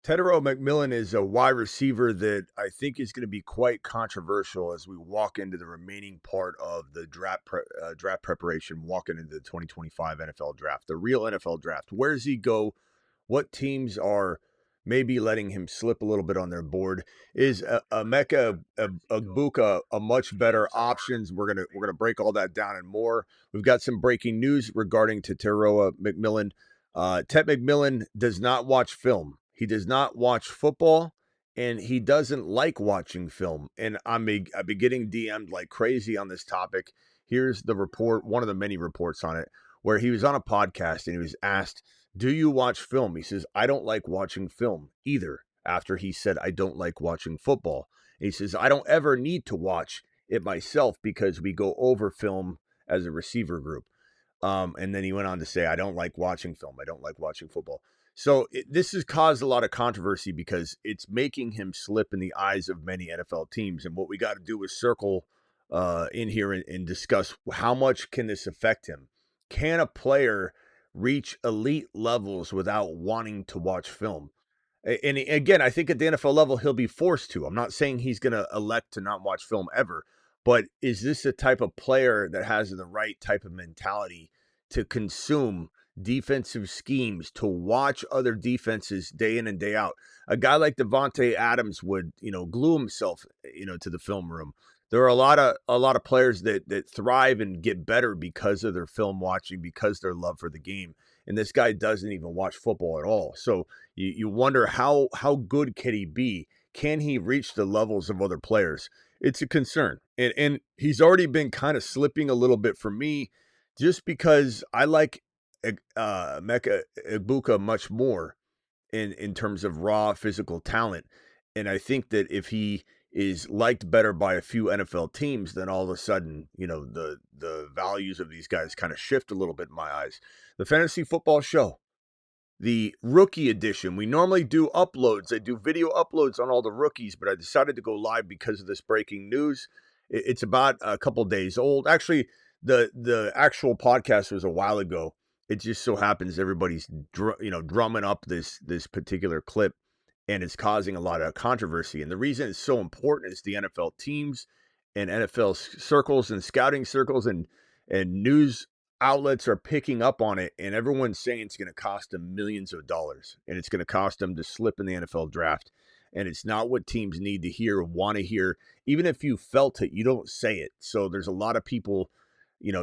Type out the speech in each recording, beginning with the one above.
Tetairoa McMillan is a wide receiver that I think is going to be quite controversial as we walk into the remaining part of the draft preparation, walking into the 2025 NFL draft, the real NFL draft. Where does he go? What teams are maybe letting him slip a little bit on their board? Is Emeka Egbuka a much better options? We're gonna break all that down and more. We've got some breaking news regarding Tetairoa McMillan. Tet McMillan does not watch film. He does not watch football, and he doesn't like watching film. And I've been getting DM'd like crazy on this topic. Here's the report, one of the many reports on it, where he was on a podcast and he was asked, do you watch film? He says, I don't like watching film either, after he said, I don't like watching football. And he says, I don't ever need to watch it myself because we go over film as a receiver group. And then he went on to say, I don't like watching film. I don't like watching football. So this has caused a lot of controversy because it's making him slip in the eyes of many NFL teams. And what we got to do is circle in here and discuss how much can this affect him. Can a player reach elite levels without wanting to watch film? And again, I think at the NFL level, he'll be forced to. I'm not saying he's going to elect to not watch film ever. But is this a type of player that has the right type of mentality to consume defensive schemes, to watch other defenses day in and day out? A guy like Devontae Adams would, glue himself, to the film room. There are a lot of players that thrive and get better because of their film watching, because their love for the game. And this guy doesn't even watch football at all. So you wonder how good can he be? Can he reach the levels of other players? It's a concern. And he's already been kind of slipping a little bit for me just because I like Emeka Egbuka much more in terms of raw physical talent. And I think that if he is liked better by a few NFL teams, then all of a sudden, the values of these guys kind of shift a little bit in my eyes. The Fantasy Football Show, the rookie edition. We normally do uploads. I do video uploads on all the rookies, but I decided to go live because of this breaking news. It's about a couple days old. Actually, the actual podcast was a while ago. It just so happens everybody's drumming up this particular clip, and it's causing a lot of controversy. And the reason it's so important is the NFL teams and NFL circles and scouting circles and news outlets are picking up on it, and everyone's saying it's going to cost them millions of dollars, and it's going to cost them to slip in the NFL draft. And it's not what teams need to hear or want to hear. Even if you felt it, you don't say it. So there's a lot of people,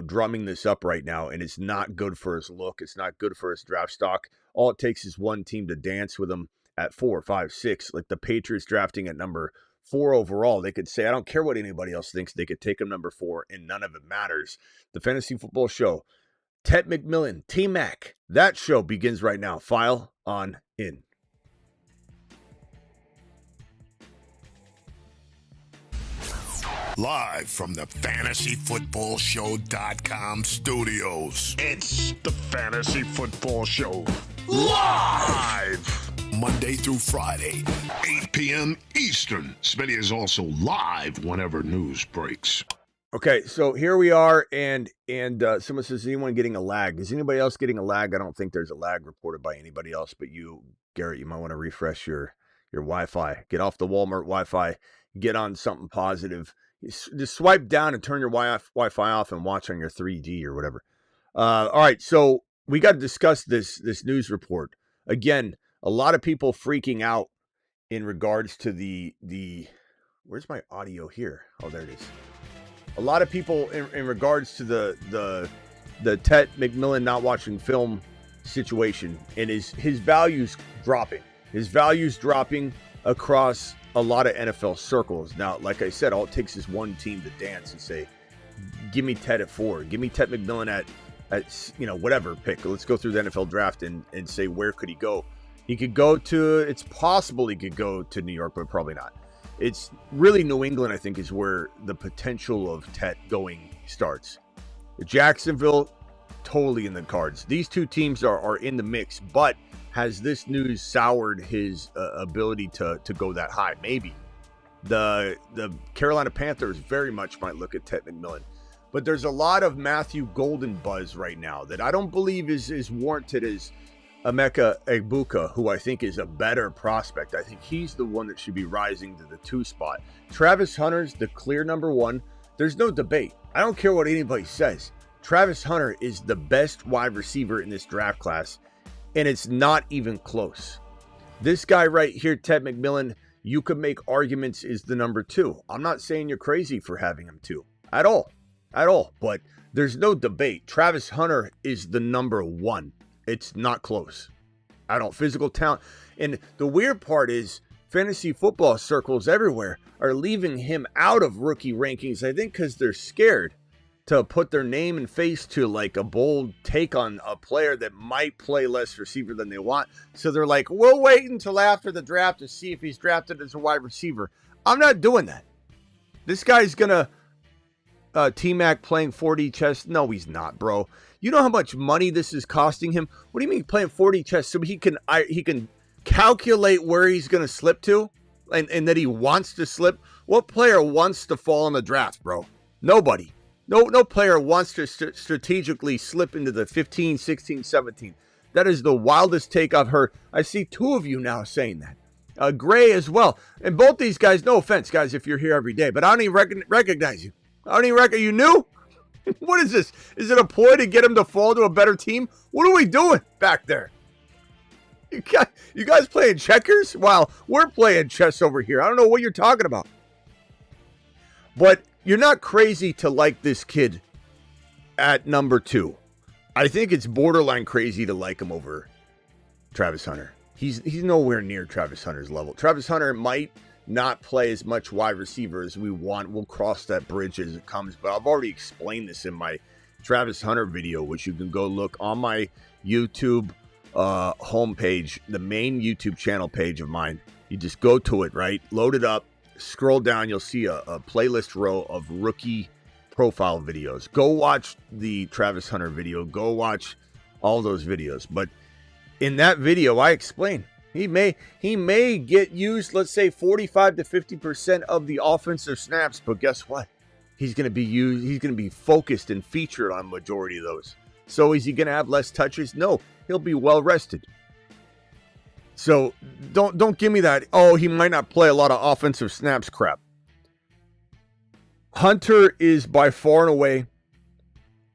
drumming this up right now, and it's not good for his look. It's not good for his draft stock. All it takes is one team to dance with him at 4, 5, 6, like the Patriots drafting at number 4 overall. They could say, I don't care what anybody else thinks. They could take him number 4, and none of it matters. The Fantasy Football Show, Tet McMillan, T-Mac. That show begins right now. File on in. Live from the FantasyFootballShow.com studios. It's the Fantasy Football Show. Live! Monday through Friday, 8 p.m. Eastern. Smitty is also live whenever news breaks. Okay, so here we are, and someone says, is anyone getting a lag? Is anybody else getting a lag? I don't think there's a lag reported by anybody else, but you, Garrett, you might want to refresh your Wi-Fi. Get off the Walmart Wi-Fi. Get on something positive. Just swipe down and turn your Wi-Fi off and watch on your 3G or whatever. All right, so we got to discuss this news report. Again, a lot of people freaking out in regards to the where's my audio here? Oh, there it is. A lot of people in regards to the Tet McMillan not watching film situation, and his values dropping. His values dropping across a lot of NFL circles. Now, like I said, all it takes is one team to dance and say, give me Tet at 4. Give me Tet McMillan at whatever pick. Let's go through the NFL draft and say, where could he go? He could go to, it's possible he could go to New York, but probably not. It's really New England, I think, is where the potential of Tet going starts. Jacksonville, totally in the cards. These two teams are in the mix, but has this news soured his ability to go that high? Maybe. The Carolina Panthers very much might look at Tet McMillan. But there's a lot of Matthew Golden buzz right now that I don't believe is warranted as Emeka Egbuka, who I think is a better prospect. I think he's the one that should be rising to the 2 spot. Travis Hunter's the clear number 1. There's no debate. I don't care what anybody says. Travis Hunter is the best wide receiver in this draft class, and it's not even close. This guy right here, Ted McMillan, you could make arguments is the number 2. I'm not saying you're crazy for having him 2 at all, but there's no debate. Travis Hunter is the number 1. It's not close. I don't physical talent. And the weird part is fantasy football circles everywhere are leaving him out of rookie rankings, I think because they're scared to put their name and face to like a bold take on a player that might play less receiver than they want. So they're like, we'll wait until after the draft to see if he's drafted as a wide receiver. I'm not doing that. This guy's going to T-Mac playing 4D chess. No, he's not, bro. You know how much money this is costing him? What do you mean playing 4D chess so he can calculate where he's going to slip to and that he wants to slip? What player wants to fall in the draft, bro? Nobody. No player wants to strategically slip into the 15, 16, 17. That is the wildest take I've heard. I see 2 of you now saying that. Gray as well. And both these guys, no offense, guys, if you're here every day, but I don't even recognize you. I don't even recognize you. New? What is this? Is it a ploy to get him to fall to a better team? What are we doing back there? You guys playing checkers? While we're playing chess over here. I don't know what you're talking about. But you're not crazy to like this kid at number 2. I think it's borderline crazy to like him over Travis Hunter. He's nowhere near Travis Hunter's level. Travis Hunter might not play as much wide receiver as we want. We'll cross that bridge as it comes. But I've already explained this in my Travis Hunter video, which you can go look on my YouTube homepage, the main YouTube channel page of mine. You just go to it, right? Load it up. Scroll down, you'll see a playlist row of rookie profile videos. Go watch the Travis Hunter video. Go watch all those videos. But in that video, I explain he may get used, let's say 45 to 50% of the offensive snaps, but guess what? He's going to be used. He's going to be focused and featured on majority of those. So is he going to have less touches? No, he'll be well rested. So don't give me that, oh, he might not play a lot of offensive snaps crap. Hunter is by far and away,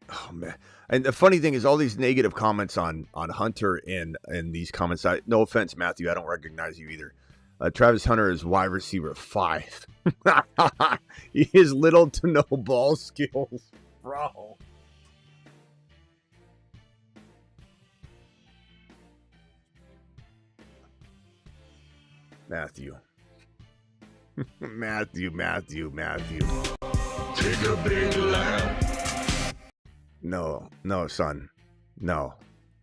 oh man. And the funny thing is all these negative comments on Hunter and these comments, no offense, Matthew, I don't recognize you either. Travis Hunter is wide receiver 5. He has little to no ball skills, bro. Matthew. Matthew. Take a big laugh. No, son. No,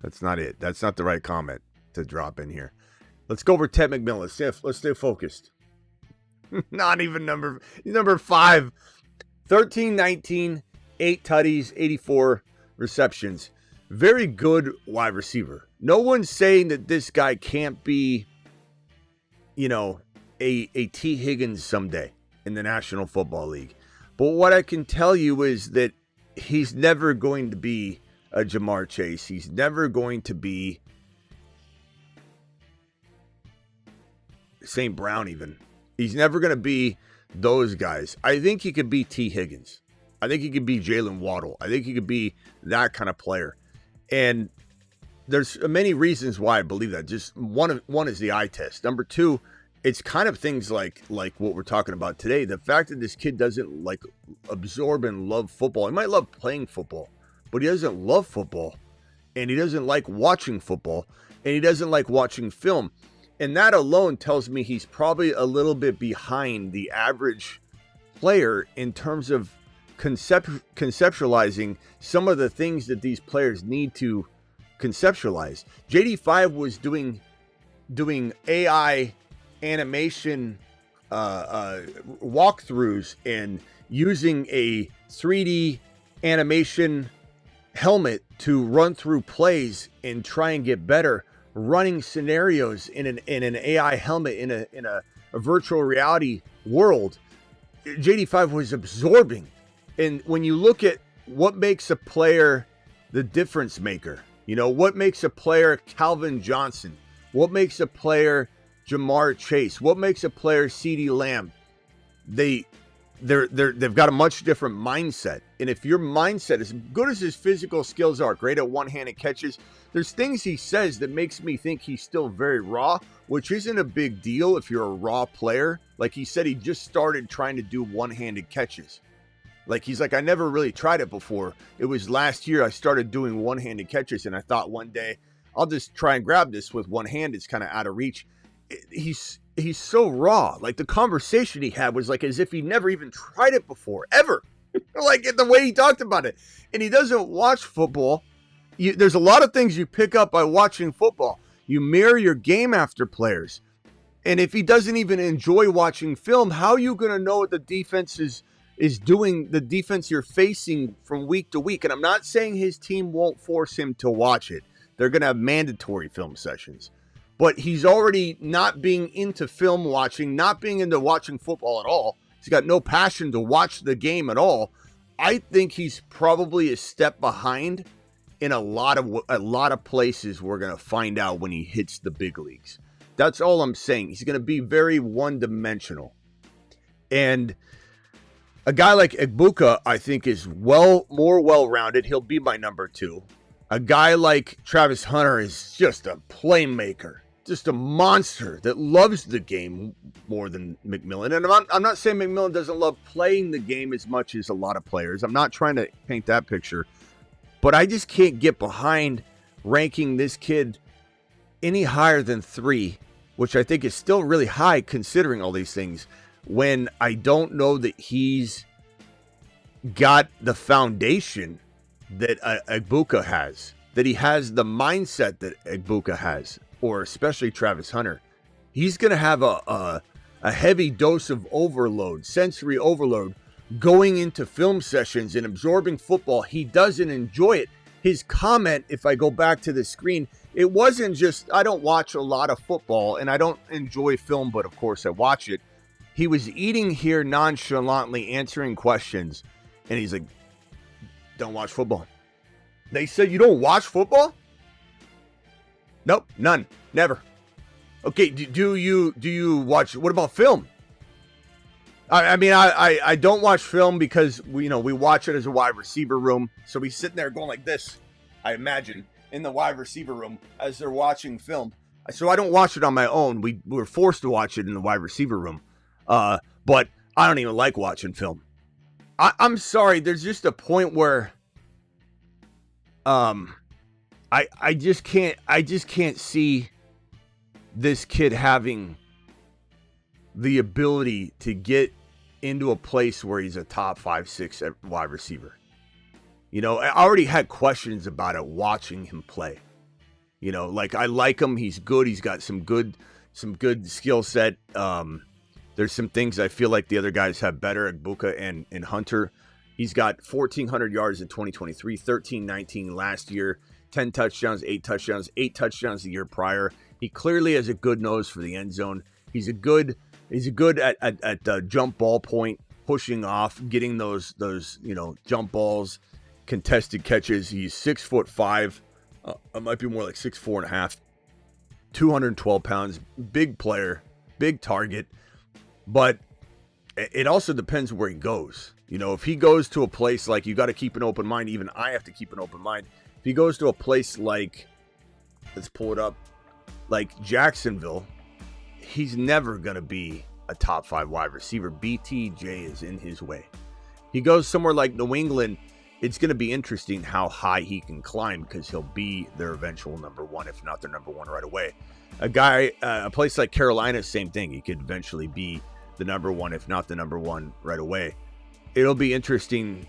that's not it. That's not the right comment to drop in here. Let's go over Ted McMillan. Let's stay focused. Not even number 5. 13-19, 8 tutties, 84 receptions. Very good wide receiver. No one's saying that this guy can't be, a T. Higgins someday in the National Football League. But what I can tell you is that he's never going to be a Jamar Chase. He's never going to be St. Brown even. He's never going to be those guys. I think he could be T. Higgins. I think he could be Jalen Waddle. I think he could be that kind of player. And there's many reasons why I believe that. Just one is the eye test. Number 2, it's kind of things like what we're talking about today. The fact that this kid doesn't absorb and love football. He might love playing football, but he doesn't love football, and he doesn't like watching football, and he doesn't like watching film. And that alone tells me he's probably a little bit behind the average player in terms of conceptualizing some of the things that these players need to conceptualize. JD5 was doing AI animation walkthroughs and using a 3D animation helmet to run through plays and try and get better, running scenarios in an AI helmet in a virtual reality world. JD5 was absorbing. And when you look at what makes a player the difference maker, What makes a player Calvin Johnson? What makes a player Jamar Chase? What makes a player CeeDee Lamb? They've got a much different mindset. And if your mindset, as good as his physical skills are, great at one-handed catches, there's things he says that makes me think he's still very raw, which isn't a big deal if you're a raw player. Like he said, he just started trying to do one-handed catches. Like he's like, I never really tried it before. It was last year I started doing one-handed catches, and I thought one day I'll just try and grab this with one hand. It's kind of out of reach. He's so raw. Like the conversation he had was like as if he never even tried it before, ever. Like the way he talked about it. And he doesn't watch football. There's a lot of things you pick up by watching football. You mirror your game after players. And if he doesn't even enjoy watching film, how are you going to know what the defense is doing, the defense you're facing from week to week? And I'm not saying his team won't force him to watch it. They're going to have mandatory film sessions. But he's already not being into film watching, not being into watching football at all. He's got no passion to watch the game at all. I think he's probably a step behind in a lot of places we're going to find out when he hits the big leagues. That's all I'm saying. He's going to be very one-dimensional. And a guy like Egbuka, I think, is more well-rounded. He'll be my number 2. A guy like Travis Hunter is just a playmaker, just a monster that loves the game more than McMillan. And I'm not saying McMillan doesn't love playing the game as much as a lot of players. I'm not trying to paint that picture. But I just can't get behind ranking this kid any higher than 3, which I think is still really high considering all these things, when I don't know that he's got the foundation that Egbuka has, that he has the mindset that Egbuka has, or especially Travis Hunter. He's going to have a heavy dose of overload, sensory overload, going into film sessions and absorbing football. He doesn't enjoy it. His comment, if I go back to the screen, it wasn't just, I don't watch a lot of football and I don't enjoy film, but of course I watch it. He was eating here nonchalantly, answering questions, and he's like, don't watch football. They said you don't watch football? Nope, none, never. Okay, do you watch, what about film? I mean, I don't watch film because we watch it as a wide receiver room. So he's sitting there going like this, I imagine, in the wide receiver room as they're watching film. So I don't watch it on my own. We were forced to watch it in the wide receiver room. But I don't even like watching film. I'm sorry. There's just a point where, I just can't see this kid having the ability to get into a place where he's a top 5-6 wide receiver. I already had questions about it watching him play. Like I like him. He's good. He's got some good skill set. There's some things I feel like the other guys have better, Egbuka and Hunter. He's got 1,400 yards in 2023, 1,319 last year, 10 touchdowns, 8 touchdowns the year prior. He clearly has a good nose for the end zone. He's good at the jump ball point, pushing off, getting those jump balls, contested catches. He's 6'5". It might be more like 6'4.5", 212 pounds, big player, big target. But it also depends where he goes. If he goes to a place like, you got to keep an open mind. Even I have to keep an open mind. If he goes to a place like, let's pull it up, like Jacksonville, he's never going to be a top 5 wide receiver. BTJ is in his way. He goes somewhere like New England, it's going to be interesting how high he can climb, because he'll be their eventual number 1, if not their number 1 right away. A place like Carolina, same thing. He could eventually be the number 1, if not the number 1 right away. It'll be interesting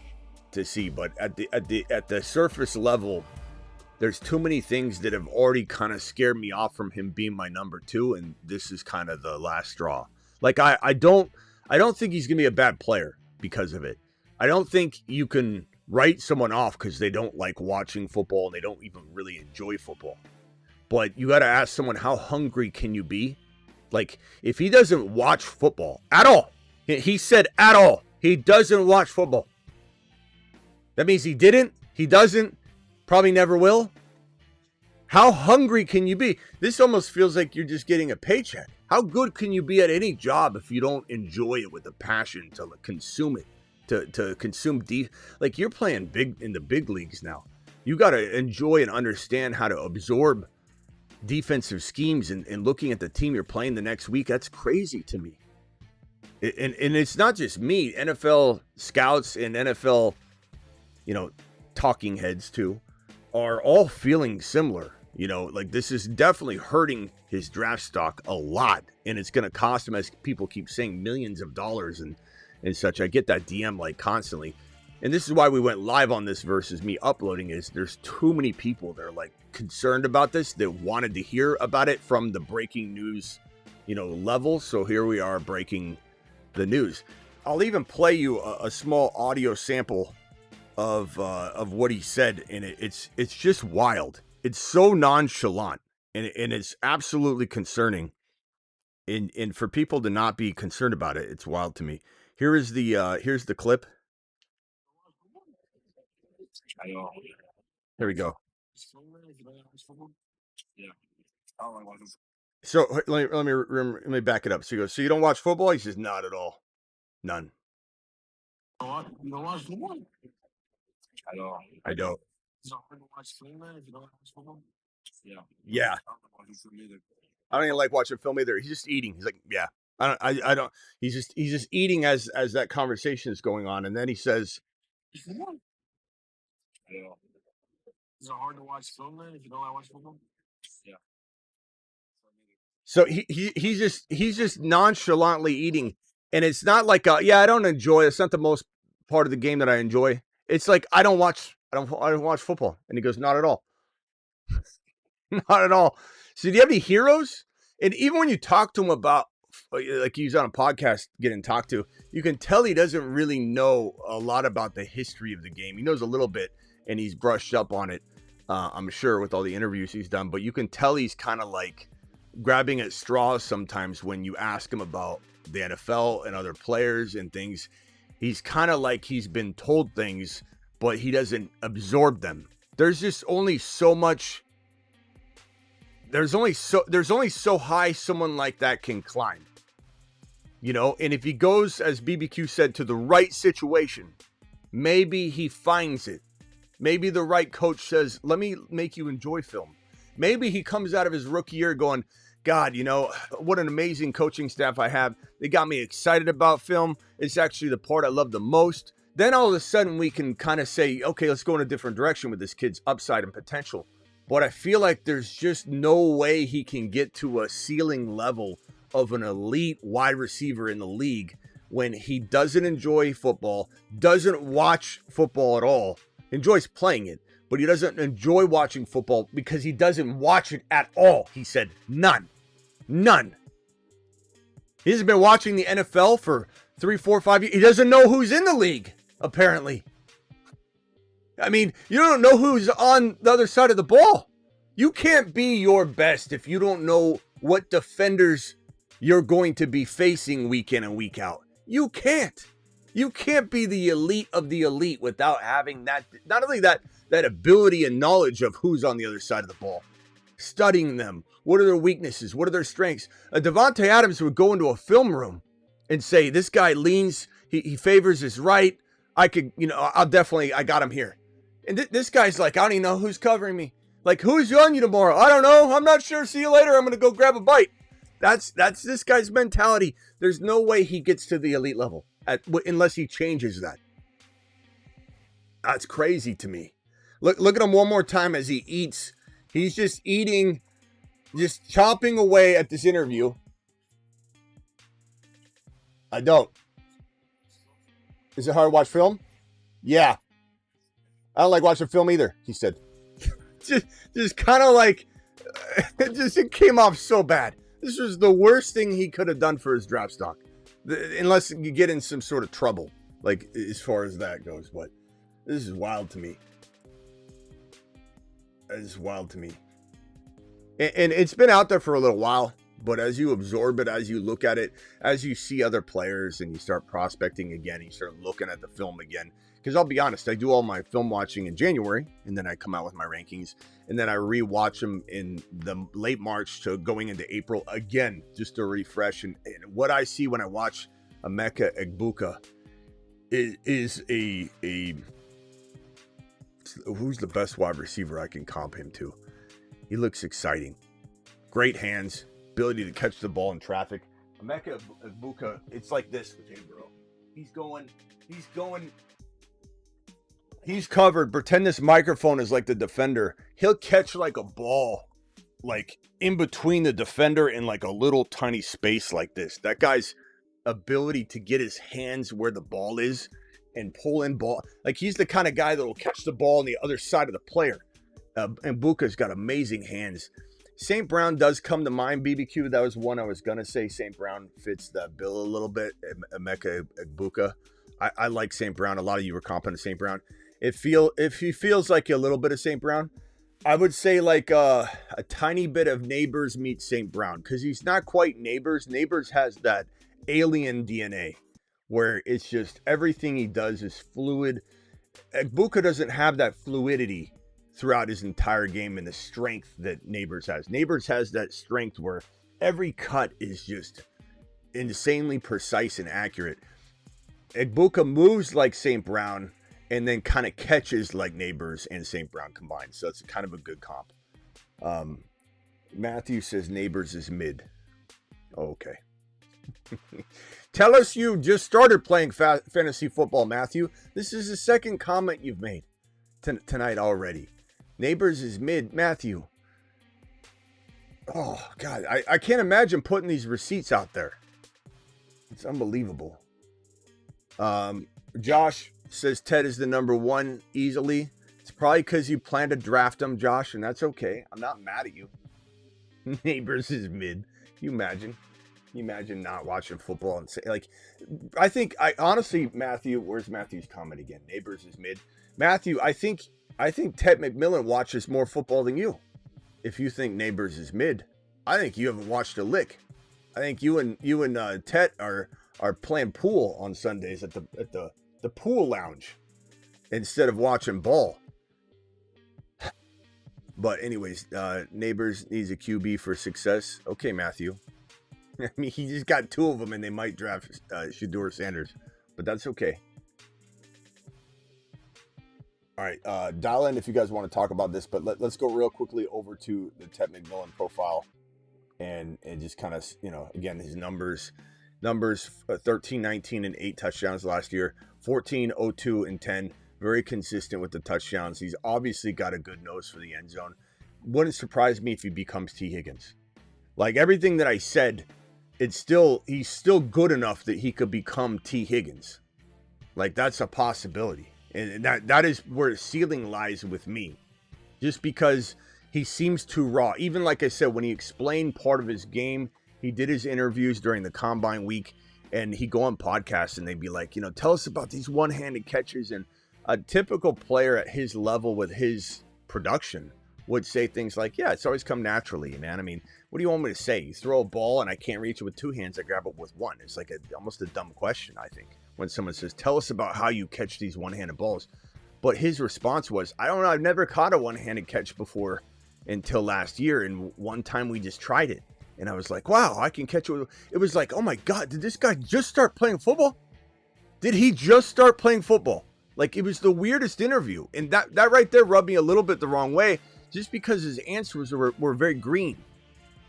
to see, but at the surface level, there's too many things that have already kind of scared me off from him being my number 2, and this is kind of the last straw. Like I don't think he's gonna be a bad player because of it. I don't think you can write someone off because they don't like watching football and they don't even really enjoy football. But you got to ask someone, how hungry can you be? Like, if he doesn't watch football at all, he said at all, he doesn't watch football. That means he doesn't, probably never will. How hungry can you be? This almost feels like you're just getting a paycheck. How good can you be at any job if you don't enjoy it with a passion to consume it, to consume like you're playing big in the big leagues now. You got to enjoy and understand how to absorb defensive schemes and looking at the team you're playing the next week. That's crazy to me. And it's not just me. NFL scouts and NFL, talking heads too, are all feeling similar. Like this is definitely hurting his draft stock a lot, and it's going to cost him, as people keep saying, millions of dollars and such. I get that DM like constantly, and this is why we went live on this versus me uploading. Is there's too many people that are like concerned about this, that wanted to hear about it from the breaking news, level. So here we are breaking the news. I'll even play you a small audio sample of what he said, and it's just wild. It's so nonchalant, and it's absolutely concerning. And for people to not be concerned about it, it's wild to me. Here's the clip. Here we go. So let me back it up. So he goes, so you don't watch football? He says, not at all. None. You don't watch football? I don't. It's hard to watch film, man, if you don't watch football. Yeah. I don't even like watching film either. He's just eating. He's like, yeah. I don't. He's just eating as that conversation is going on, and then he says, "Is it hard to watch film, man, if you don't watch football?" Yeah. So he's just nonchalantly eating, and it's not like I don't enjoy. It's not the most part of the game that I enjoy. It's like I don't watch football, and he goes, not at all. Not at all. So do you have any heroes? And even when you talk to him about, like he's on a podcast getting talked to, you can tell he doesn't really know a lot about the history of the game. He knows a little bit, and he's brushed up on it, I'm sure, with all the interviews he's done. But you can tell he's kind of like grabbing at straws sometimes when you ask him about the NFL and other players and things. He's kind of like he's been told things, but he doesn't absorb them. There's just only so much. There's only so high someone like that can climb, and if he goes, as BBQ said, to the right situation, maybe he finds it. Maybe the right coach says, let me make you enjoy film. Maybe he comes out of his rookie year going, God, what an amazing coaching staff I have. They got me excited about film. It's actually the part I love the most. Then all of a sudden we can kind of say, okay, let's go in a different direction with this kid's upside and potential. But I feel like there's just no way he can get to a ceiling level of an elite wide receiver in the league when he doesn't enjoy football, doesn't watch football at all, enjoys playing it, but he doesn't enjoy watching football because he doesn't watch it at all. He said none. He hasn't been watching the NFL for 3, 4, 5 years. He doesn't know who's in the league, apparently. I mean, you don't know who's on the other side of the ball. You can't be your best if you don't know what defenders you're going to be facing week in and week out. You can't. You can't be the elite of the elite without having that, not only that ability and knowledge of who's on the other side of the ball, studying them. What are their weaknesses? What are their strengths? Devontae Adams would go into a film room and say, this guy leans, he favors his right. I got him here. And this guy's like, I don't even know who's covering me. Like, who's on you tomorrow? I don't know. I'm not sure. See you later. I'm going to go grab a bite. That's this guy's mentality. There's no way he gets to the elite level unless he changes that. That's crazy to me. Look at him one more time as he eats. He's just eating, just chopping away at this interview. I don't. Is it hard to watch film? Yeah. I don't like watching film either, he said. just kind of like, it came off so bad. This was the worst thing he could have done for his draft stock. Unless you get in some sort of trouble, like as far as that goes. But this is wild to me. It's wild to me. And it's been out there for a little while. But as you absorb it, as you look at it, as you see other players and you start prospecting again, you start looking at the film again. because I'll be honest, I do all my film watching in January, and then I come out with my rankings, and then I rewatch them in the late March to going into April again, just to refresh. And what I see when I watch Emeka Egbuka is a who's the best wide receiver I can comp him to. He looks exciting. Great hands, ability to catch the ball in traffic. Emeka Egbuka, it's like this with him, bro. He's covered. Pretend this microphone is like the defender. He'll catch like a ball, like in between the defender and like a little tiny space like this. That guy's ability to get his hands where the ball is and pull in ball. Like he's the kind of guy that will catch the ball on the other side of the player. And Buka's got amazing hands. St. Brown does come to mind, BBQ. That was one I was going to say. St. Brown fits the bill a little bit. Emeka Egbuka. I like St. Brown. A lot of you were comping to St. Brown. If he feels like a little bit of St. Brown, I would say like a tiny bit of Neighbors meets St. Brown, because he's not quite Neighbors. Neighbors has that alien DNA where it's just everything he does is fluid. Egbuka doesn't have that fluidity throughout his entire game and the strength that Neighbors has. Neighbors has that strength where every cut is just insanely precise and accurate. Egbuka moves like St. Brown and then kind of catches like Neighbors and St. Brown combined. So it's kind of a good comp. Matthew says Neighbors is mid. Okay. Tell us you just started playing fantasy football, Matthew. This is the second comment you've made tonight already. Neighbors is mid, Matthew. Oh, God. I can't imagine putting these receipts out there. It's unbelievable. Josh says Ted is the number one easily. It's probably because you plan to draft him, Josh, and that's okay. I'm not mad at you. Neighbors is mid. Can you imagine? Can you imagine not watching football and say, like, I honestly, Matthew, where's Matthew's comment again? Neighbors is mid. Matthew, I think Ted McMillan watches more football than you. If you think Neighbors is mid, I think you haven't watched a lick. I think you and Ted are playing pool on Sundays at the pool lounge instead of watching ball. But anyways, Neighbors needs a QB for success. Okay, Matthew. I mean, he just got two of them, and they might draft Shedeur Sanders, but that's okay. All right, dial in if you guys want to talk about this, but let's go real quickly over to the Ted McMillan profile and just kind of, again, his numbers 13, 19, and 8 touchdowns last year, 14, 02, and 10. Very consistent with the touchdowns. He's obviously got a good nose for the end zone. Wouldn't surprise me if he becomes T. Higgins. Like everything that I said, he's still good enough that he could become T. Higgins. Like that's a possibility. And that is where the ceiling lies with me. Just because he seems too raw. Even like I said, when he explained part of his game, he did his interviews during the combine week, and he'd go on podcasts and they'd be like, tell us about these one-handed catches. And a typical player at his level with his production would say things like, yeah, it's always come naturally, man. I mean, what do you want me to say? You throw a ball and I can't reach it with two hands, I grab it with one. It's like almost a dumb question, I think, when someone says, tell us about how you catch these one-handed balls. But his response was, I don't know, I've never caught a one-handed catch before until last year. And one time we just tried it. And I was like, wow, I can catch it. It was like, oh my God, did this guy just start playing football? Did he just start playing football? Like, it was the weirdest interview. And that right there rubbed me a little bit the wrong way, just because his answers were very green.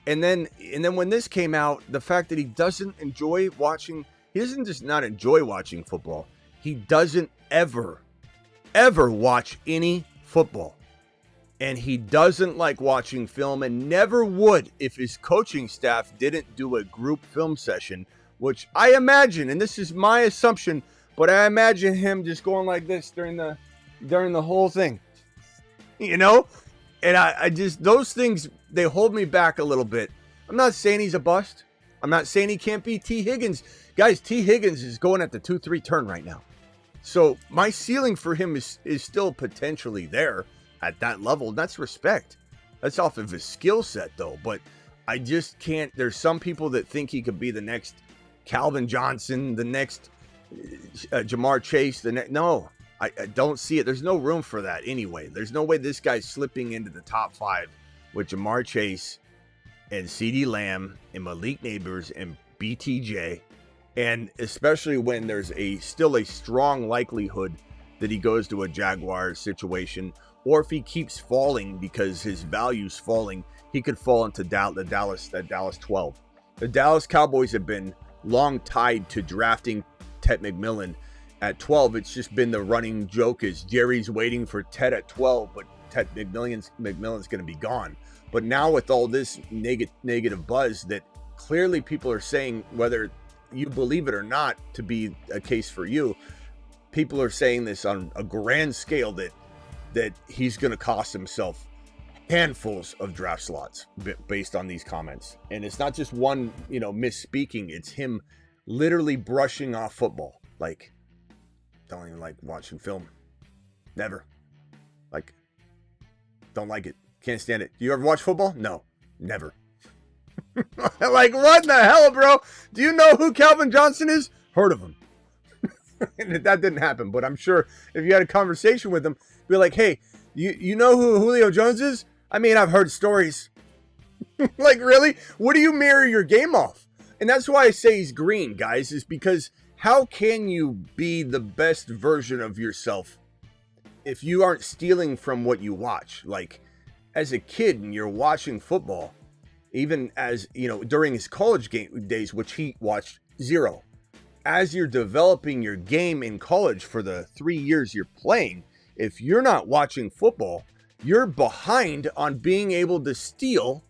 And then when this came out, the fact that he doesn't enjoy watching, he doesn't just not enjoy watching football. He doesn't ever watch any football. And he doesn't like watching film and never would if his coaching staff didn't do a group film session, which I imagine, and this is my assumption, but I imagine him just going like this during the whole thing, And I just, those things, they hold me back a little bit. I'm not saying he's a bust. I'm not saying he can't be T. Higgins. Guys, T. Higgins is going at the 2-3 turn right now. So my ceiling for him is still potentially there at that level. That's respect. That's off of his skill set, though. But I just can't. There's some people that think he could be the next Calvin Johnson, the next Jamar Chase. No, I don't see it. There's no room for that anyway. There's no way this guy's slipping into the top 5 with Jamar Chase and CeeDee Lamb and Malik Neighbors and BTJ. And especially when there's still a strong likelihood that he goes to a Jaguars situation, or if he keeps falling because his value's falling, he could fall into that Dallas 12. The Dallas Cowboys have been long tied to drafting Tet McMillan at 12. It's just been the running joke is Jerry's waiting for Tet at 12, but Tet McMillan's going to be gone. But now with all this negative buzz that clearly people are saying, whether you believe it or not to be a case for you, people are saying this on a grand scale that he's going to cost himself handfuls of draft slots based on these comments. And it's not just one, misspeaking. It's him literally brushing off football. Like, don't even like watching film. Never. Like, don't like it. Can't stand it. Do you ever watch football? No, never. Like, what in the hell, bro? Do you know who Calvin Johnson is? Heard of him. And that didn't happen, but I'm sure if you had a conversation with him, be like, hey, you know who Julio Jones is? I mean, I've heard stories. Like, really? What do you mirror your game off? And that's why I say he's green, guys, is because how can you be the best version of yourself if you aren't stealing from what you watch? Like, as a kid and you're watching football, even as, during his college game days, which he watched zero. As you're developing your game in college for the 3 years you're playing, if you're not watching football, you're behind on being able to steal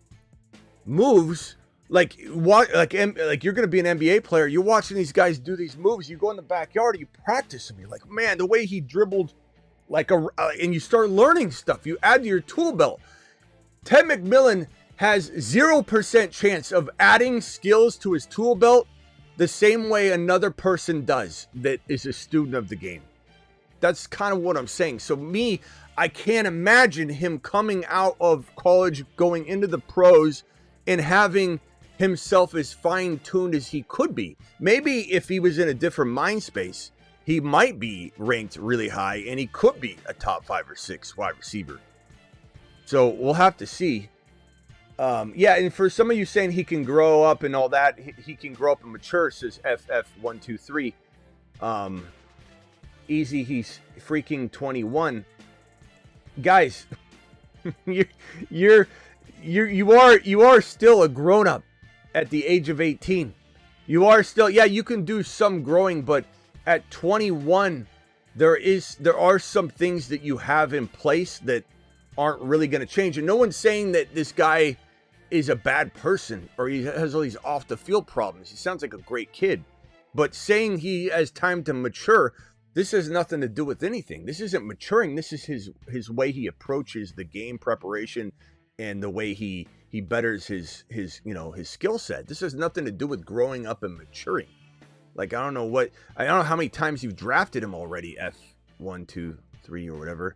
moves. Like you're going to be an NBA player. You're watching these guys do these moves. You go in the backyard and you practice them. You're like, man, the way he dribbled, and you start learning stuff. You add to your tool belt. Tet McMillan has 0% chance of adding skills to his tool belt the same way another person does that is a student of the game. That's kind of what I'm saying. So I can't imagine him coming out of college, going into the pros, and having himself as fine-tuned as he could be. Maybe if he was in a different mind space, he might be ranked really high, and he could be a top 5 or 6 wide receiver. So we'll have to see. And for some of you saying he can grow up and all that, he can grow up and mature, says FF123. Easy, he's freaking 21. Guys, you are still a grown up at the age of 18. You are still, you can do some growing, but at 21, there are some things that you have in place that aren't really going to change. And no one's saying that this guy is a bad person or he has all these off the field problems. He sounds like a great kid, but saying he has time to mature, this has nothing to do with anything. This isn't maturing. This is his way he approaches the game preparation and the way he betters his skill set. This has nothing to do with growing up and maturing. Like, I don't know how many times you've drafted him already, F1, 2, 3 or whatever.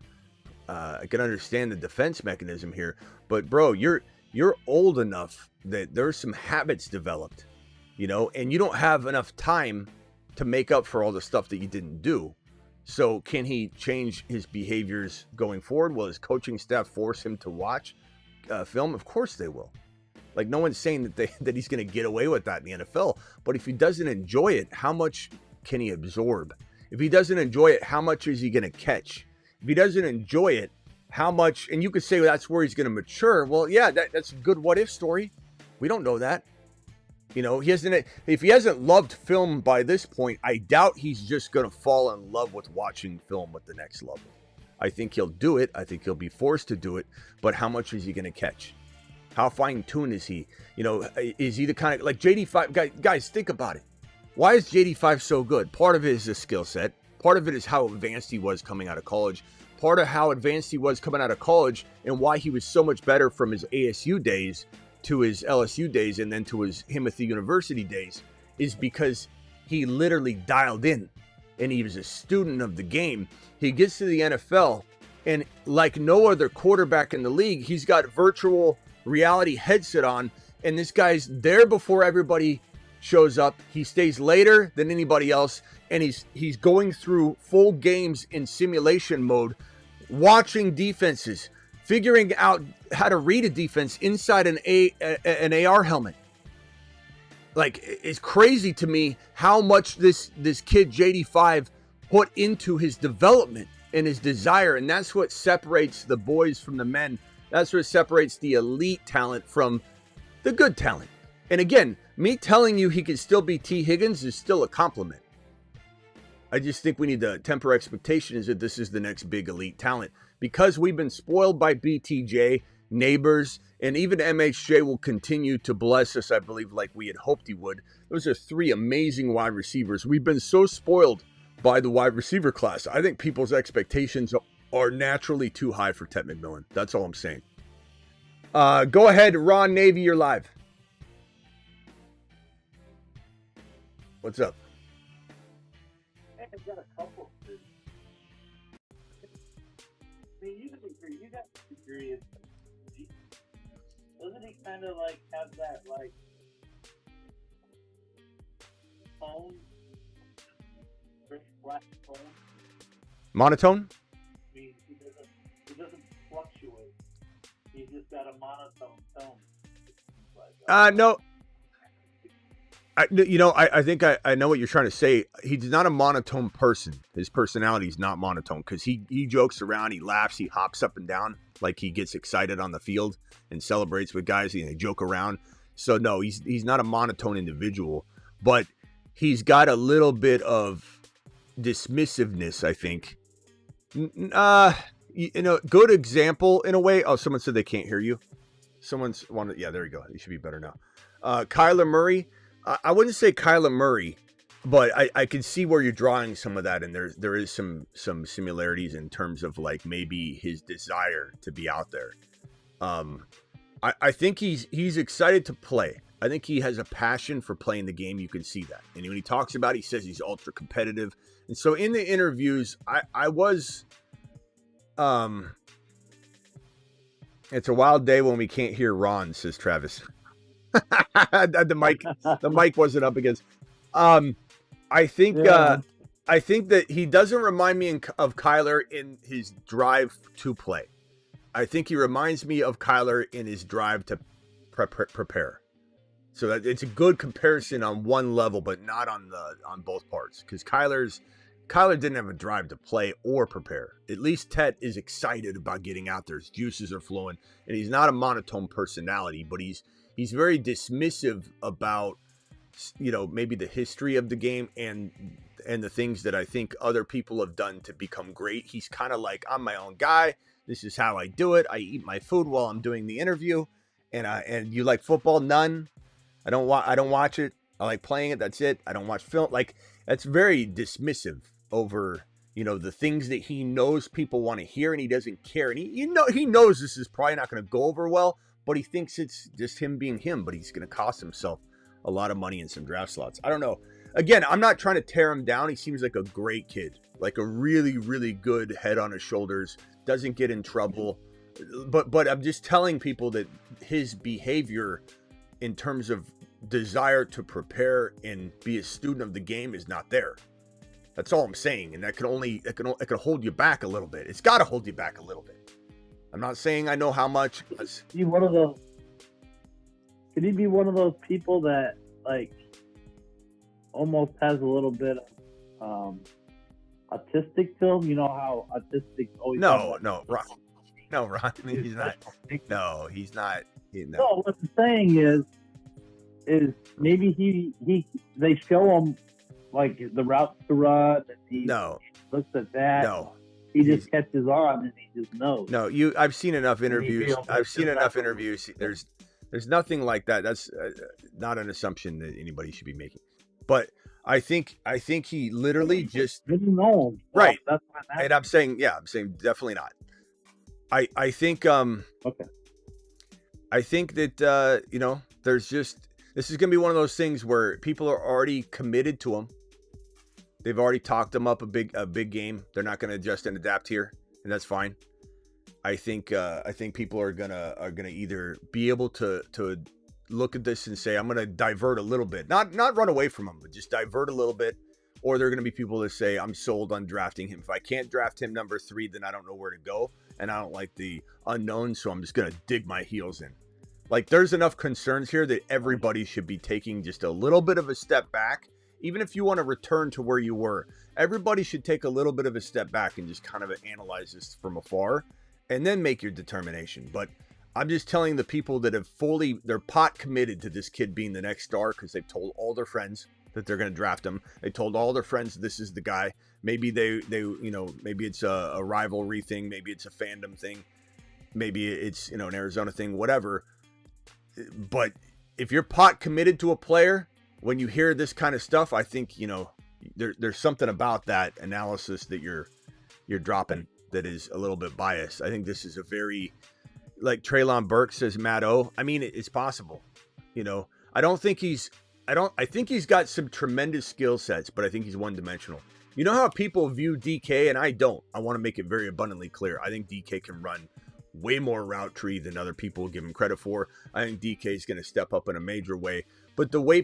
I can understand the defense mechanism here, but bro, you're old enough that there's some habits developed, and you don't have enough time to make up for all the stuff that you didn't do. So can he change his behaviors going forward? Will his coaching staff force him to watch film? Of course they will. Like, no one's saying that he's going to get away with that in the NFL. But if he doesn't enjoy it, how much can he absorb? If he doesn't enjoy it, how much is he going to catch? If he doesn't enjoy it, how much? And you could say, well, that's where he's going to mature. Well, yeah, that's a good what if story. We don't know that. If he hasn't loved film by this point, I doubt he's just going to fall in love with watching film at the next level. I think he'll do it. I think he'll be forced to do it. But how much is he going to catch? How fine-tuned is he? Is he the kind of, like JD5? Guys, think about it. Why is JD5 so good? Part of it is his skill set. Part of it is how advanced he was coming out of college. Part of how advanced he was coming out of college and why he was so much better from his ASU days to his LSU days and then to his Himothy University days is because he literally dialed in and he was a student of the game. He gets to the NFL and like no other quarterback in the league, he's got virtual reality headset on and this guy's there before everybody shows up. He stays later than anybody else, and he's going through full games in simulation mode, watching defenses, figuring out how to read a defense inside an AR helmet. Like, it's crazy to me how much this kid JD5 put into his development and his desire, and that's what separates the boys from the men. That's what separates the elite talent from the good talent. And again, me telling you he can still be T. Higgins is still a compliment. I just think we need to temper expectations that this is the next big elite talent, because we've been spoiled by BTJ, Neighbors, and even MHJ will continue to bless us, I believe, like we had hoped he would. Those are three amazing wide receivers. We've been so spoiled by the wide receiver class. I think people's expectations are naturally too high for Tet McMillan. That's all I'm saying. Go ahead, Ron Navy, you're live. What's up? I've got a couple of things. I mean, you got the degree in. Doesn't he kind of like have that like tone, very flat tone? Monotone? I mean, he doesn't fluctuate. He's just got a monotone tone. Like, No. I think I know what you're trying to say. He's not a monotone person. His personality is not monotone, because he jokes around, he laughs, he hops up and down, like he gets excited on the field and celebrates with guys, and they joke around. So no, he's not a monotone individual, but he's got a little bit of dismissiveness, I think. Good example in a way. Oh, someone said they can't hear you. Someone's wanted. Yeah, there you go. You should be better now. Kyler Murray. I wouldn't say Kyler Murray, but I can see where you're drawing some of that, and there is some similarities in terms of like maybe his desire to be out there. I think he's excited to play. I think he has a passion for playing the game. You can see that, and when he talks about it, he says he's ultra competitive. And so in the interviews, I was. It's a wild day when we can't hear Ron, says Travis. the mic wasn't up against. I think that he doesn't remind me of Kyler in his drive to play. I think he reminds me of Kyler in his drive to prepare. So that it's a good comparison on one level, but not on both parts, because Kyler didn't have a drive to play or prepare. At least Tet is excited about getting out there. His juices are flowing, and he's not a monotone personality, but he's very dismissive about, maybe the history of the game and the things that I think other people have done to become great. He's kind of like, I'm my own guy. This is how I do it. I eat my food while I'm doing the interview. And you like football? None. I don't watch it. I like playing it. That's it. I don't watch film. Like, that's very dismissive over, the things that he knows people want to hear, and he doesn't care. And he knows this is probably not going to go over well, but he thinks it's just him being him, but he's going to cost himself a lot of money in some draft slots. I don't know. Again, I'm not trying to tear him down. He seems like a great kid, like a really, really good head on his shoulders, doesn't get in trouble. But I'm just telling people that his behavior in terms of desire to prepare and be a student of the game is not there. That's all I'm saying. And that can hold you back a little bit. It's got to hold you back a little bit. I'm not saying I know how much. Could he be one of those people that like almost has a little bit of autistic to him? You know how autistic always. Ron. He's not. No, he's not. No, what I'm saying is maybe they show him like the routes to run, and he looks at that. No. He just catches on and he just knows. No, I've seen enough interviews. There's nothing like that. That's not an assumption that anybody should be making. But I think he literally just didn't know. Right. Well, and I'm saying definitely not. I think okay. I think that there's just, this is gonna be one of those things where people are already committed to him. They've already talked him up a big game. They're not going to adjust and adapt here, and that's fine. I think people are gonna either be able to look at this and say, I'm going to divert a little bit, not run away from him, but just divert a little bit. Or there are going to be people that say, I'm sold on drafting him. If I can't draft him number 3, then I don't know where to go. And I don't like the unknown, so I'm just going to dig my heels in. Like, there's enough concerns here that everybody should be taking just a little bit of a step back. Even if you want to return to where you were, everybody should take a little bit of a step back and just kind of analyze this from afar and then make your determination. But I'm just telling the people that have they're pot committed to this kid being the next star because they've told all their friends that they're going to draft him. They told all their friends this is the guy. Maybe they maybe it's a rivalry thing. Maybe it's a fandom thing. Maybe it's, an Arizona thing, whatever. But if you're pot committed to a player, when you hear this kind of stuff, I think, there's something about that analysis that you're dropping that is a little bit biased. I think this is a very, like Treylon Burks says, Matt O. I mean, it's possible. I think he's got some tremendous skill sets, but I think he's one-dimensional. You know how people view DK, and I don't. I want to make it very abundantly clear. I think DK can run way more route tree than other people give him credit for. I think DK is going to step up in a major way. But the way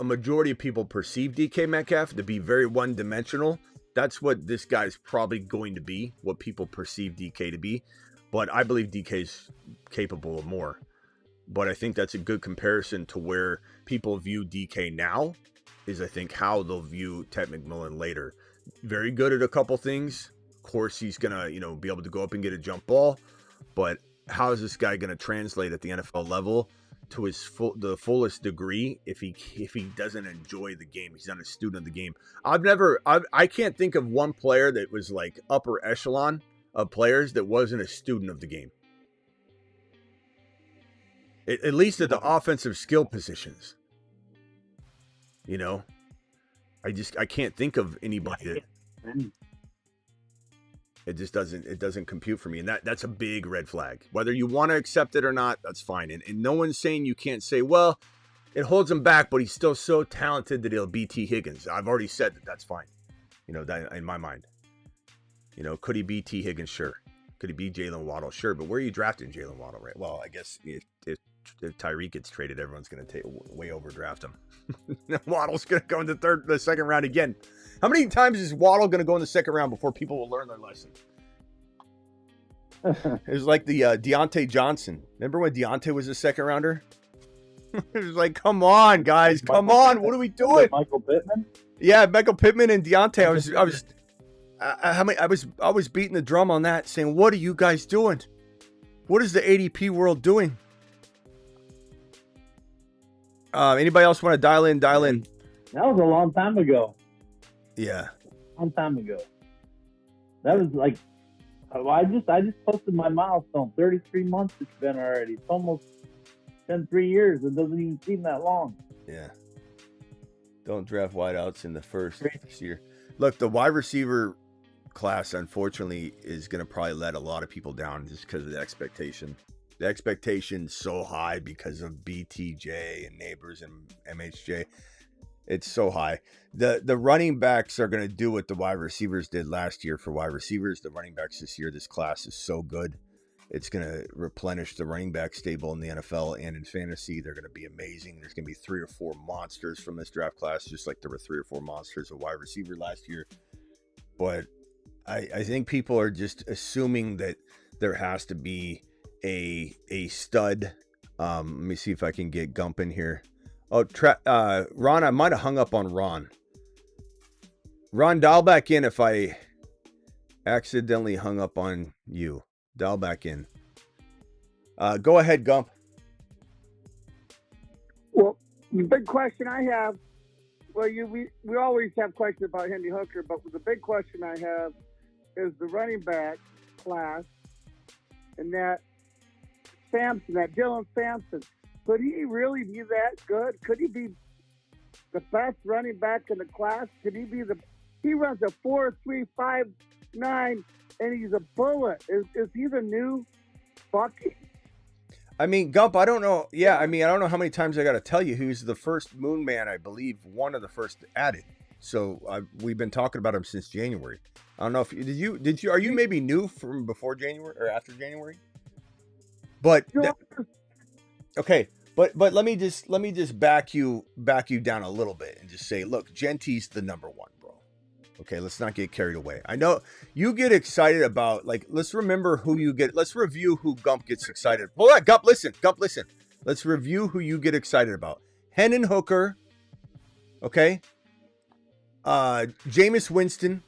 a majority of people perceive DK Metcalf to be very one-dimensional, that's what this guy's probably going to be, what people perceive DK to be. But I believe DK's capable of more. But I think that's a good comparison to where people view DK now is, I think, how they'll view Tet McMillan later. Very good at a couple things. Of course, he's going to, be able to go up and get a jump ball. But how is this guy going to translate at the NFL level to the fullest degree if he doesn't enjoy the game? He's not a student of the game. I can't think of one player that was like upper echelon of players that wasn't a student of the game. At least at the offensive skill positions. I can't think of anybody that it just doesn't compute for me. And that's a big red flag. Whether you want to accept it or not, that's fine. And no one's saying you can't say, well, it holds him back, but he's still so talented that he'll beat T. Higgins. I've already said that's fine. That in my mind. Could he beat T. Higgins? Sure. Could he beat Jalen Waddle? Sure. But where are you drafting Jalen Waddle, right? Well, I guess if Tyreek gets traded, everyone's going to way overdraft him. Waddle's going to go in the second round again. How many times is Waddle going to go in the second round before people will learn their lesson? It was like the Deontay Johnson. Remember when Deontay was a second rounder? It was like, come on, guys, come on. What are we doing? Michael Pittman? Yeah, Michael Pittman and Deontay. I was beating the drum on that, saying, what are you guys doing? What is the ADP world doing? Anybody else want to dial in? That was a long time ago. Yeah. Long time ago. That was like, I just posted my milestone. 33 months it's been already. It's almost been 3 years. It doesn't even seem that long. Yeah. Don't draft wideouts in the first year. Look, the wide receiver class, unfortunately, is going to probably let a lot of people down just because of the expectation. The expectation's so high because of BTJ and Neighbors and MHJ. It's so high. The running backs are going to do what the wide receivers did last year for wide receivers. The running backs this year, this class is so good. It's going to replenish the running back stable in the NFL and in fantasy. They're going to be amazing. There's going to be 3 or 4 monsters from this draft class, just like there were 3 or 4 monsters of wide receiver last year. But I think people are just assuming that there has to be a stud. Let me see if I can get Gump in here. Oh, Ron, I might have hung up on Ron. Ron, dial back in if I accidentally hung up on you. Dial back in. Go ahead, Gump. Well, the big question I have, we always have questions about Henry Hooker, but the big question I have is the running back class and that Dylan Sampson. Could he really be that good? Could he be the best running back in the class? Could he be he runs a 4.359 and he's a bullet. Is he the new Bucky? I mean, Gump, I don't know. Yeah, I mean, I don't know how many times I got to tell you who's the first Moon Man, I believe, one of the first added. So we've been talking about him since January. I don't know if are you maybe new from before January or after January? But okay, But let me just back you down a little bit and just say, look, Genty's the number one, bro. Okay, let's not get carried away. I know you get excited about, like, let's remember who you get. Let's review who Gump gets excited. Hold on, Gump, listen. Let's review who you get excited about. Hendon Hooker, okay? Jameis Winston,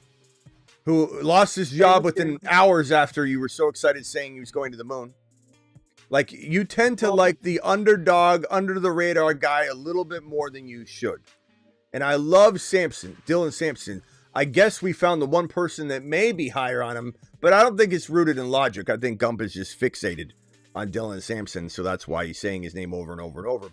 who lost his job within hours after you were so excited saying he was going to the moon. Like, you tend to like the underdog, under the radar guy a little bit more than you should. And I love Sampson, Dylan Sampson. I guess we found the one person that may be higher on him, but I don't think it's rooted in logic. I think Gump is just fixated on Dylan Sampson, so that's why he's saying his name over and over and over.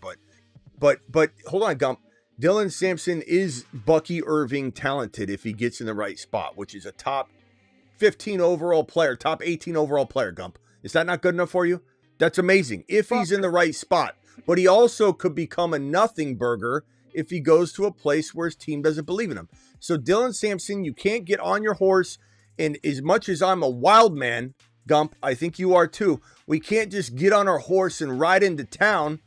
But hold on, Gump. Dylan Sampson is Bucky Irving talented if he gets in the right spot, which is a top 15 overall player, top 18 overall player, Gump. Is that not good enough for you? That's amazing if he's in the right spot. But he also could become a nothing burger if he goes to a place where his team doesn't believe in him. So Dylan Sampson, you can't get on your horse. And as much as I'm a wild man, Gump, I think you are too. We can't just get on our horse and ride into town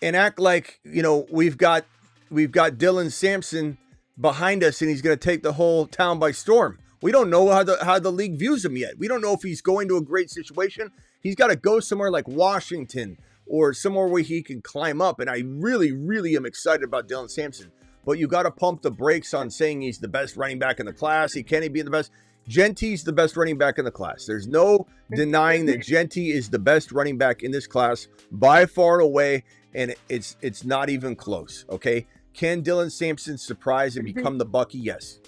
and act like, you know, we've got Dylan Sampson behind us and he's going to take the whole town by storm. We don't know how the league views him yet. We don't know if he's going to a great situation. He's got to go somewhere like Washington or somewhere where he can climb up. And I really, really am excited about Dylan Sampson. But you got to pump the brakes on saying he's the best running back in the class. Can he be the best? Genty's the best running back in the class. There's no denying that Genty is the best running back in this class by far and away. And it's not even close. Okay. Can Dylan Sampson surprise and become the Bucky? Yes.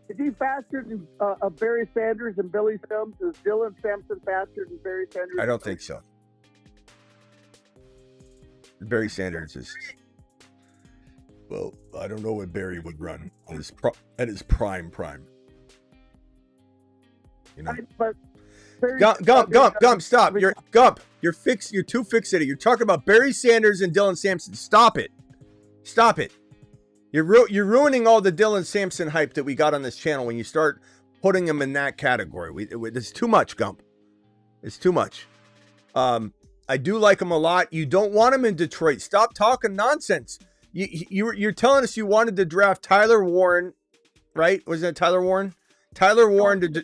Is he faster than Barry Sanders and Billy Sims? Is Dylan Sampson faster than Barry Sanders? I don't think so. Barry Sanders is... Well, I don't know what Barry would run at his prime. You know? But Gump, stop. You're too fixated. You're talking about Barry Sanders and Dylan Sampson. Stop it. You're ruining all the Dylan Sampson hype that we got on this channel when you start putting him in that category. It's too much, Gump. It's too much. I do like him a lot. You don't want him in Detroit. Stop talking nonsense. You're telling us you wanted to draft Tyler Warren, right? Wasn't it Tyler Warren? Tyler Warren to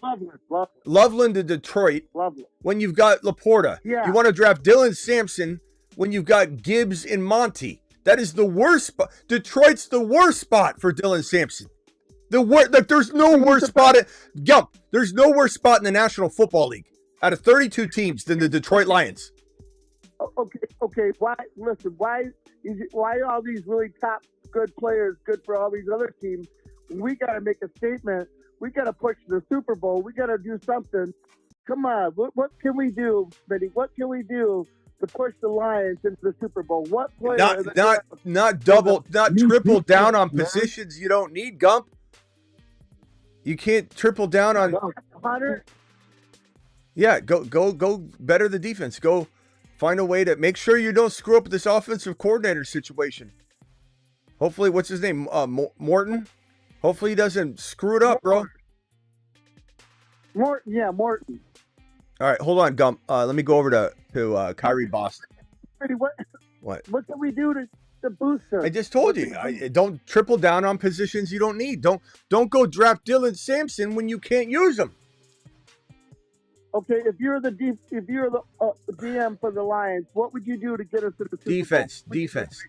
Loveland to Detroit. Loveland. When you've got Laporta. Yeah. You want to draft Dylan Sampson when you've got Gibbs and Monty. That is the worst spot. Detroit's the worst spot for Dylan Sampson. There's no worse spot there's no worse spot in the National Football League out of 32 teams than the Detroit Lions. Okay. Why are all these really top good players good for all these other teams? We got to make a statement. We got to push the Super Bowl. We got to do something. Come on. What can we do, Smitty? What can we do to push the Lions into the Super Bowl? What player? Not triple down on positions you don't need, Gump. You can't triple down on. Hunter? Yeah, go better the defense. Go find a way to make sure you don't screw up this offensive coordinator situation. Hopefully, what's his name? Morton. Hopefully he doesn't screw it up, bro. Morton. All right, hold on, Gump. Let me go over to Kyrie Boston. What can we do to boost her? I just told you. Don't triple down on positions you don't need. Don't go draft Dylan Sampson when you can't use him. Okay, if you're the GM for the Lions, what would you do to get us to the Super Bowl?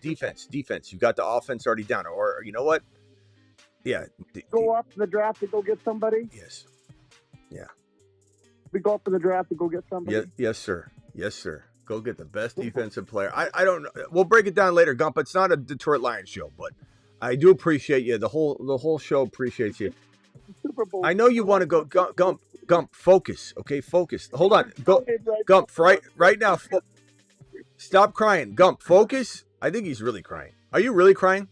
Defense. You got the offense already down, or you know what? Yeah. Go up in the draft to go get somebody? Yes. Yeah. We go up in the draft to go get somebody? Yes, sir. Go get the best defensive player. I don't know. We'll break it down later, Gump. It's not a Detroit Lions show, but I do appreciate you. The whole show appreciates you. Super Bowl. I know you want to go, Gump. Focus. Okay, focus. Hold on. Go, Gump. Right now. Stop crying, Gump. Focus. I think he's really crying. Are you really crying?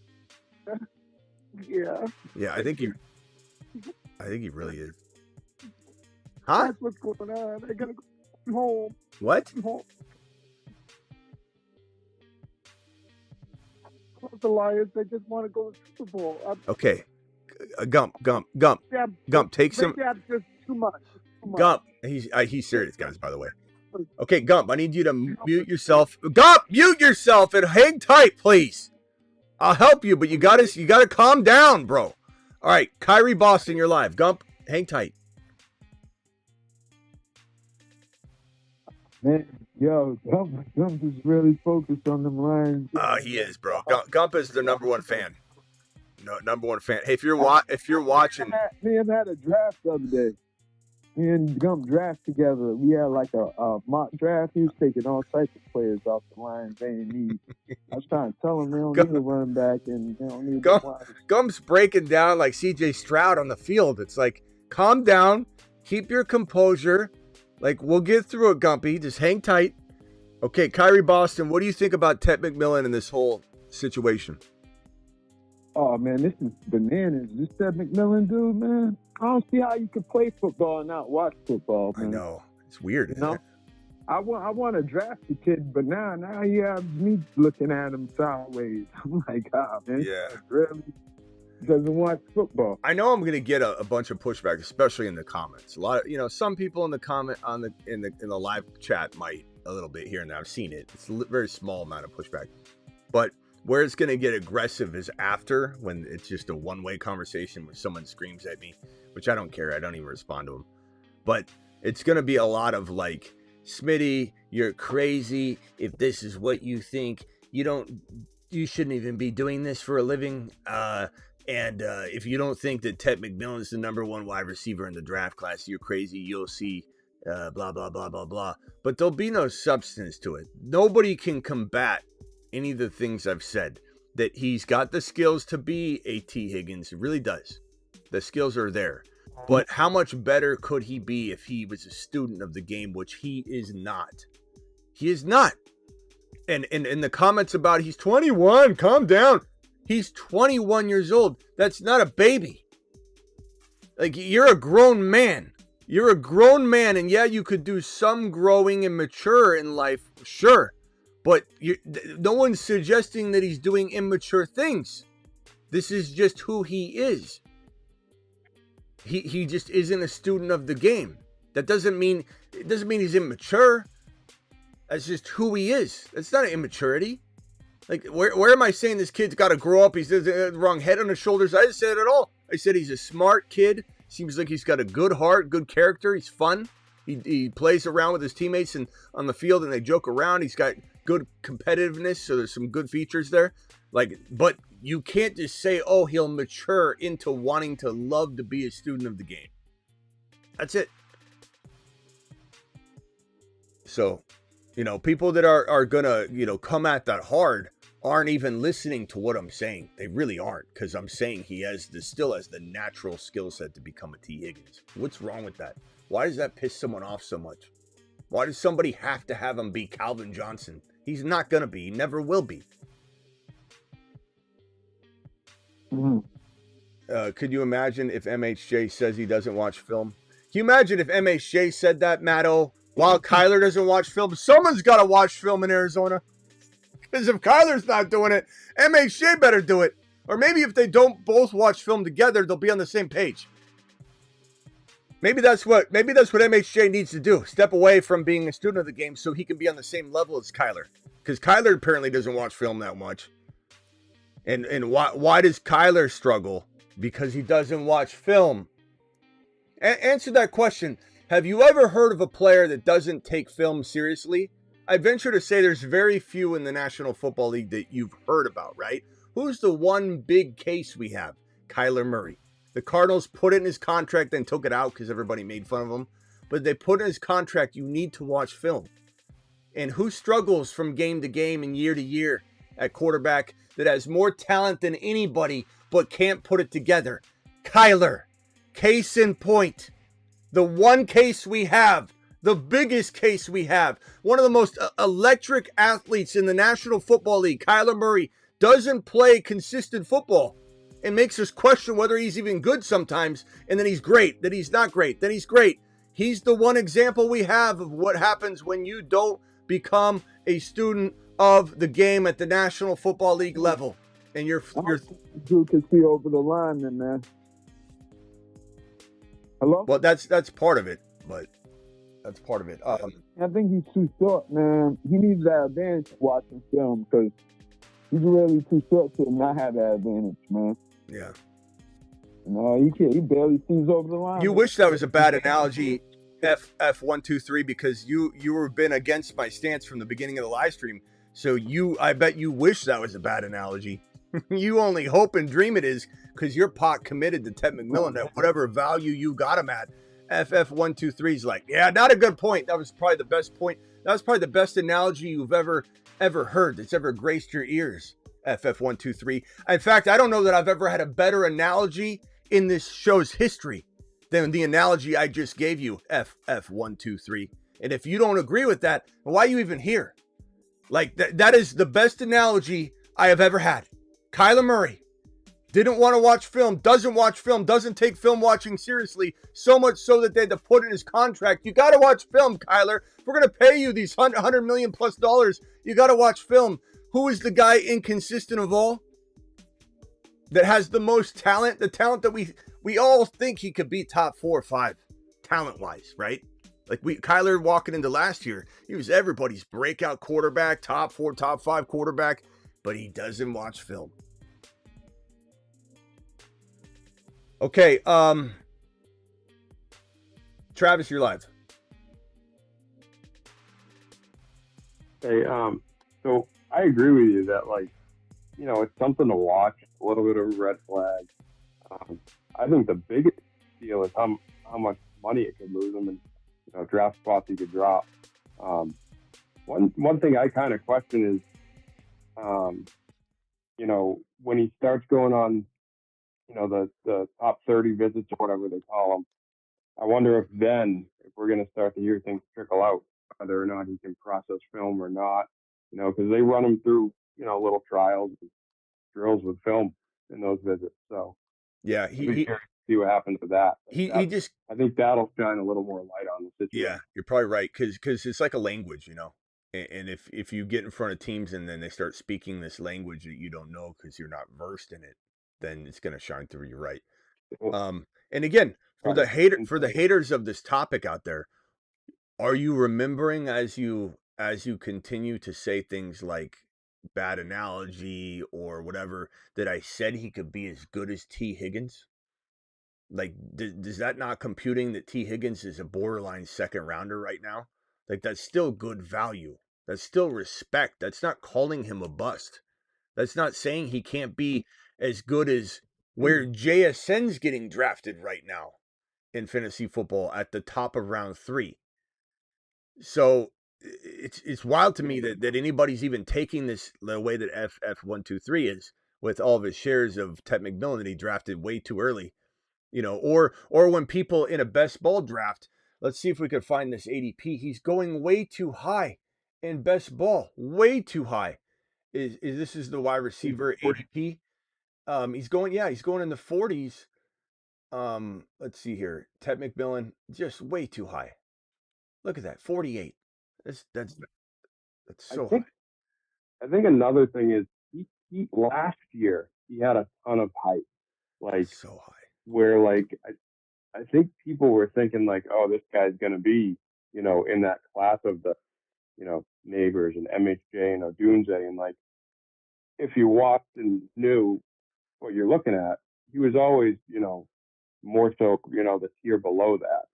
Yeah. Yeah, I think he really is. Huh? That's what's going on. I gotta go home. What? The Lions. I just want to go to the Super Bowl. Okay. Gump. Take some. That's just too much. Gump. He's serious, guys. By the way, Okay, Gump, I need you to mute yourself. Gump, mute yourself and hang tight, please. I'll help you, but you gotta calm down, bro. All right, Kyrie Boston, you're live. Gump, hang tight. Man, yo, Gump is really focused on them Lions. He is, bro. Gump is their number one fan. No, number one fan. Hey, if you're watching, me and had a draft the other day. Me and Gump draft together. We had like a mock draft. He was taking all types of players off the Lions they didn't need. I was trying to tell him they don't need a running back and they don't need Gump's breaking down like C.J. Stroud on the field. It's like, calm down, keep your composure. Like, we'll get through it, Gumpy. Just hang tight. Okay, Kyrie Boston, what do you think about Ted McMillan and this whole situation? Oh, man, this is bananas. This Ted McMillan dude, man. I don't see how you can play football and not watch football, man. I know. It's weird, isn't it? I want to draft the kid, but now you have me looking at him sideways. I'm like, man, yeah, really doesn't watch football. I know I'm going to get a bunch of pushback, especially in the comments. A lot of, some people in the comment in the live chat might a little bit here and there. I've seen it. It's a very small amount of pushback. But where it's going to get aggressive is after, when it's just a one-way conversation when someone screams at me, which I don't care. I don't even respond to them. But it's going to be a lot of like, Smitty, you're crazy. If this is what you think, you shouldn't even be doing this for a living. And if you don't think that Ted McMillan is the number one wide receiver in the draft class, you're crazy. You'll see blah, blah, blah, blah, blah. But there'll be no substance to it. Nobody can combat any of the things I've said. That he's got the skills to be a T. Higgins. He really does. The skills are there. But how much better could he be if he was a student of the game, which he is not? He is not. And in the comments about he's 21, calm down. He's 21 years old. That's not a baby. Like, you're a grown man. You're a grown man, and yeah, you could do some growing and mature in life, sure. But no one's suggesting that he's doing immature things. This is just who he is. He just isn't a student of the game. It doesn't mean he's immature. That's just who he is. That's not an immaturity. Like, where am I saying this kid's got to grow up? He's the wrong head on his shoulders. I didn't say it at all. I said he's a smart kid. Seems like he's got a good heart, good character. He's fun. He plays around with his teammates and on the field, and they joke around. He's got good competitiveness, so there's some good features there. Like, but you can't just say, oh, he'll mature into wanting to love to be a student of the game. That's it. So, people that are gonna, come at that hard aren't even listening to what I'm saying. They really aren't, because I'm saying he still has the natural skill set to become a T. Higgins. What's wrong with that? Why does that piss someone off so much? Why does somebody have to have him be Calvin Johnson? He's not gonna be. He never will be. Mm-hmm. Could you imagine if MHJ says he doesn't watch film? Can you imagine if MHJ said that, Matto, while Kyler doesn't watch film? Someone's got to watch film in Arizona. Because if Kyler's not doing it, MHJ better do it. Or maybe if they don't both watch film together, they'll be on the same page. Maybe that's what MHJ needs to do. Step away from being a student of the game so he can be on the same level as Kyler. Because Kyler apparently doesn't watch film that much. And why does Kyler struggle? Because he doesn't watch film. Answer that question. Have you ever heard of a player that doesn't take film seriously? I venture to say there's very few in the National Football League that you've heard about, right? Who's the one big case we have? Kyler Murray. The Cardinals put it in his contract and took it out because everybody made fun of him. But they put in his contract, you need to watch film. And who struggles from game to game and year to year at quarterback that has more talent than anybody but can't put it together? Kyler. Case in point. The one case we have, the biggest case we have, one of the most electric athletes in the National Football League, Kyler Murray, doesn't play consistent football. It makes us question whether he's even good sometimes, and then he's great, then he's not great, then he's great. He's the one example we have of what happens when you don't become a student of the game at the National Football League level. And you're Drew can see over the line then, man. Hello? Well, that's part of it, but That's part of it. I think he's too short, man. He needs that advantage watching film because he's really too short to not have that advantage, man. Yeah. No, he can't. He barely sees over the line. You wish that was a bad analogy, F123, because you were been against my stance from the beginning of the live stream. So I bet you wish that was a bad analogy. You only hope and dream it is because you're pot committed to Ted McMillan at whatever value you got him at. FF123 is like, yeah, not a good point. That was probably the best point. That was probably the best analogy you've ever heard that's ever graced your ears. FF123. In fact, I don't know that I've ever had a better analogy in this show's history than the analogy I just gave you, FF123. And if you don't agree with that, why are you even here? Like, that is the best analogy I have ever had. Kyler Murray didn't want to watch film, doesn't watch film, doesn't take film watching seriously, so much so that they had to put in his contract, you got to watch film, Kyler. If we're going to pay you these $100 million plus, you got to watch film. Who is the guy inconsistent of all that has the most talent? The talent that we all think he could be top 4 or 5 talent-wise, right? Like Kyler walking into last year, he was everybody's breakout quarterback, top 4, top 5 quarterback, but he doesn't watch film. Okay, Travis, you're live. Hey, so I agree with you that, like, you know, it's something to watch, a little bit of a red flag. I think the biggest deal is how much money it could lose him and, you know, draft spots he could drop. One thing I kind of question is, you know, when he starts going on, you know, the top 30 visits or whatever they call them, I wonder if we're going to start to hear things trickle out, whether or not he can process film or not, you know, because they run him through, you know, little trials and drills with film in those visits. So yeah, I'll be curious to see what happens with that. I think that'll shine a little more light on the situation. Yeah, you're probably right, because it's like a language, you know. And if you get in front of teams and then they start speaking this language that you don't know because you're not versed in it, then it's going to shine through. You're right. And again, for the haters of this topic out there, are you remembering as you continue to say things like bad analogy or whatever that I said he could be as good as T. Higgins? Like, does that not computing that T. Higgins is a borderline second rounder right now? Like, that's still good value. That's still respect. That's not calling him a bust. That's not saying he can't be as good as where JSN's getting drafted right now in fantasy football at the top of round 3. So it's wild to me that anybody's even taking this the way that FF123 is, with all of his shares of Ted McMillan that he drafted way too early. You know, or when people in a best ball draft, let's see if we could find this ADP. He's going way too high in best ball, way too high. This is the wide receiver ADP? He's going in the 40s. Let's see here. Ted McMillan, just way too high. Look at that, 48. That's so high. I think another thing is he last year he had a ton of hype, like so high, where like I think people were thinking like, oh, this guy's gonna be, you know, in that class of the, you know, Neighbors and MHJ and Odunze, and like if you watched and knew what you're looking at, he was always, you know, more so, you know, the tier below that.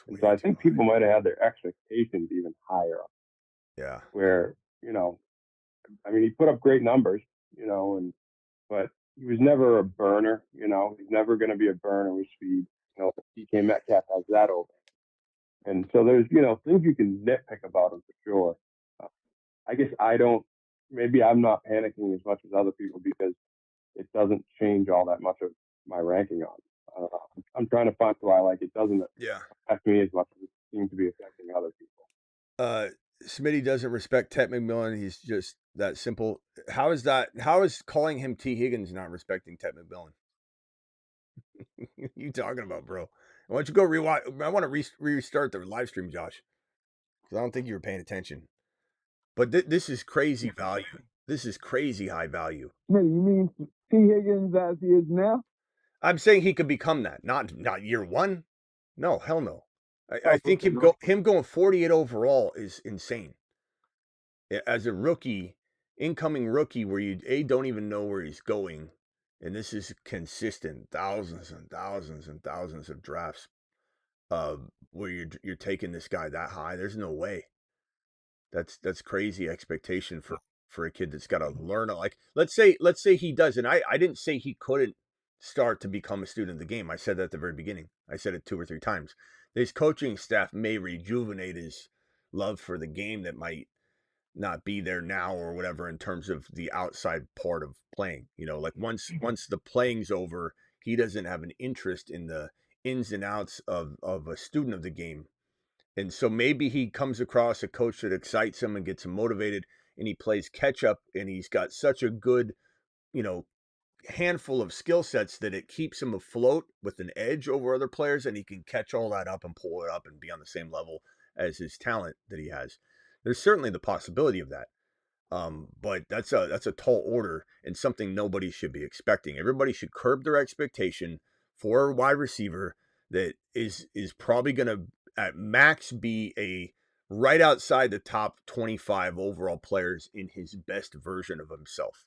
And so I think people might have had their expectations even higher. Yeah. Where, you know, I mean, he put up great numbers, you know, but he was never a burner, you know. He's never going to be a burner with speed. You know, DK Metcalf has that over. And so there's, you know, things you can nitpick about him for sure. I guess maybe I'm not panicking as much as other people because it doesn't change all that much of my ranking on. I'm trying to find why it doesn't affect me as much as it seems to be affecting other people. Smitty doesn't respect Ted McMillan. He's just that simple. How is calling him T. Higgins not respecting Ted McMillan? You talking about, bro? Why don't you go rewatch? I want to restart the live stream, Josh, because I don't think you were paying attention. But this is crazy value. This is crazy high value. You mean T. Higgins as he is now? I'm saying he could become that. Not year 1. No, hell no. I think him going 48 overall is insane. As a rookie, incoming rookie, where you don't even know where he's going, and this is consistent, thousands and thousands and thousands of drafts, where you're taking this guy that high. There's no way. That's crazy expectation for a kid that's got to learn it. Like let's say he does, and I didn't say he couldn't start to become a student of the game. I said that at the very beginning. I said it 2 or 3 times. His coaching staff may rejuvenate his love for the game that might not be there now or whatever in terms of the outside part of playing. Like once the playing's over, he doesn't have an interest in the ins and outs of a student of the game. And so maybe he comes across a coach that excites him and gets him motivated, and he plays catch up, and he's got such a good, handful of skill sets that it keeps him afloat with an edge over other players, and he can catch all that up and pull it up and be on the same level as his talent that he has. There's certainly the possibility of that. But that's a tall order and something nobody should be expecting. Everybody should curb their expectation for a wide receiver that is probably going to at max be a right outside the top 25 overall players in his best version of himself.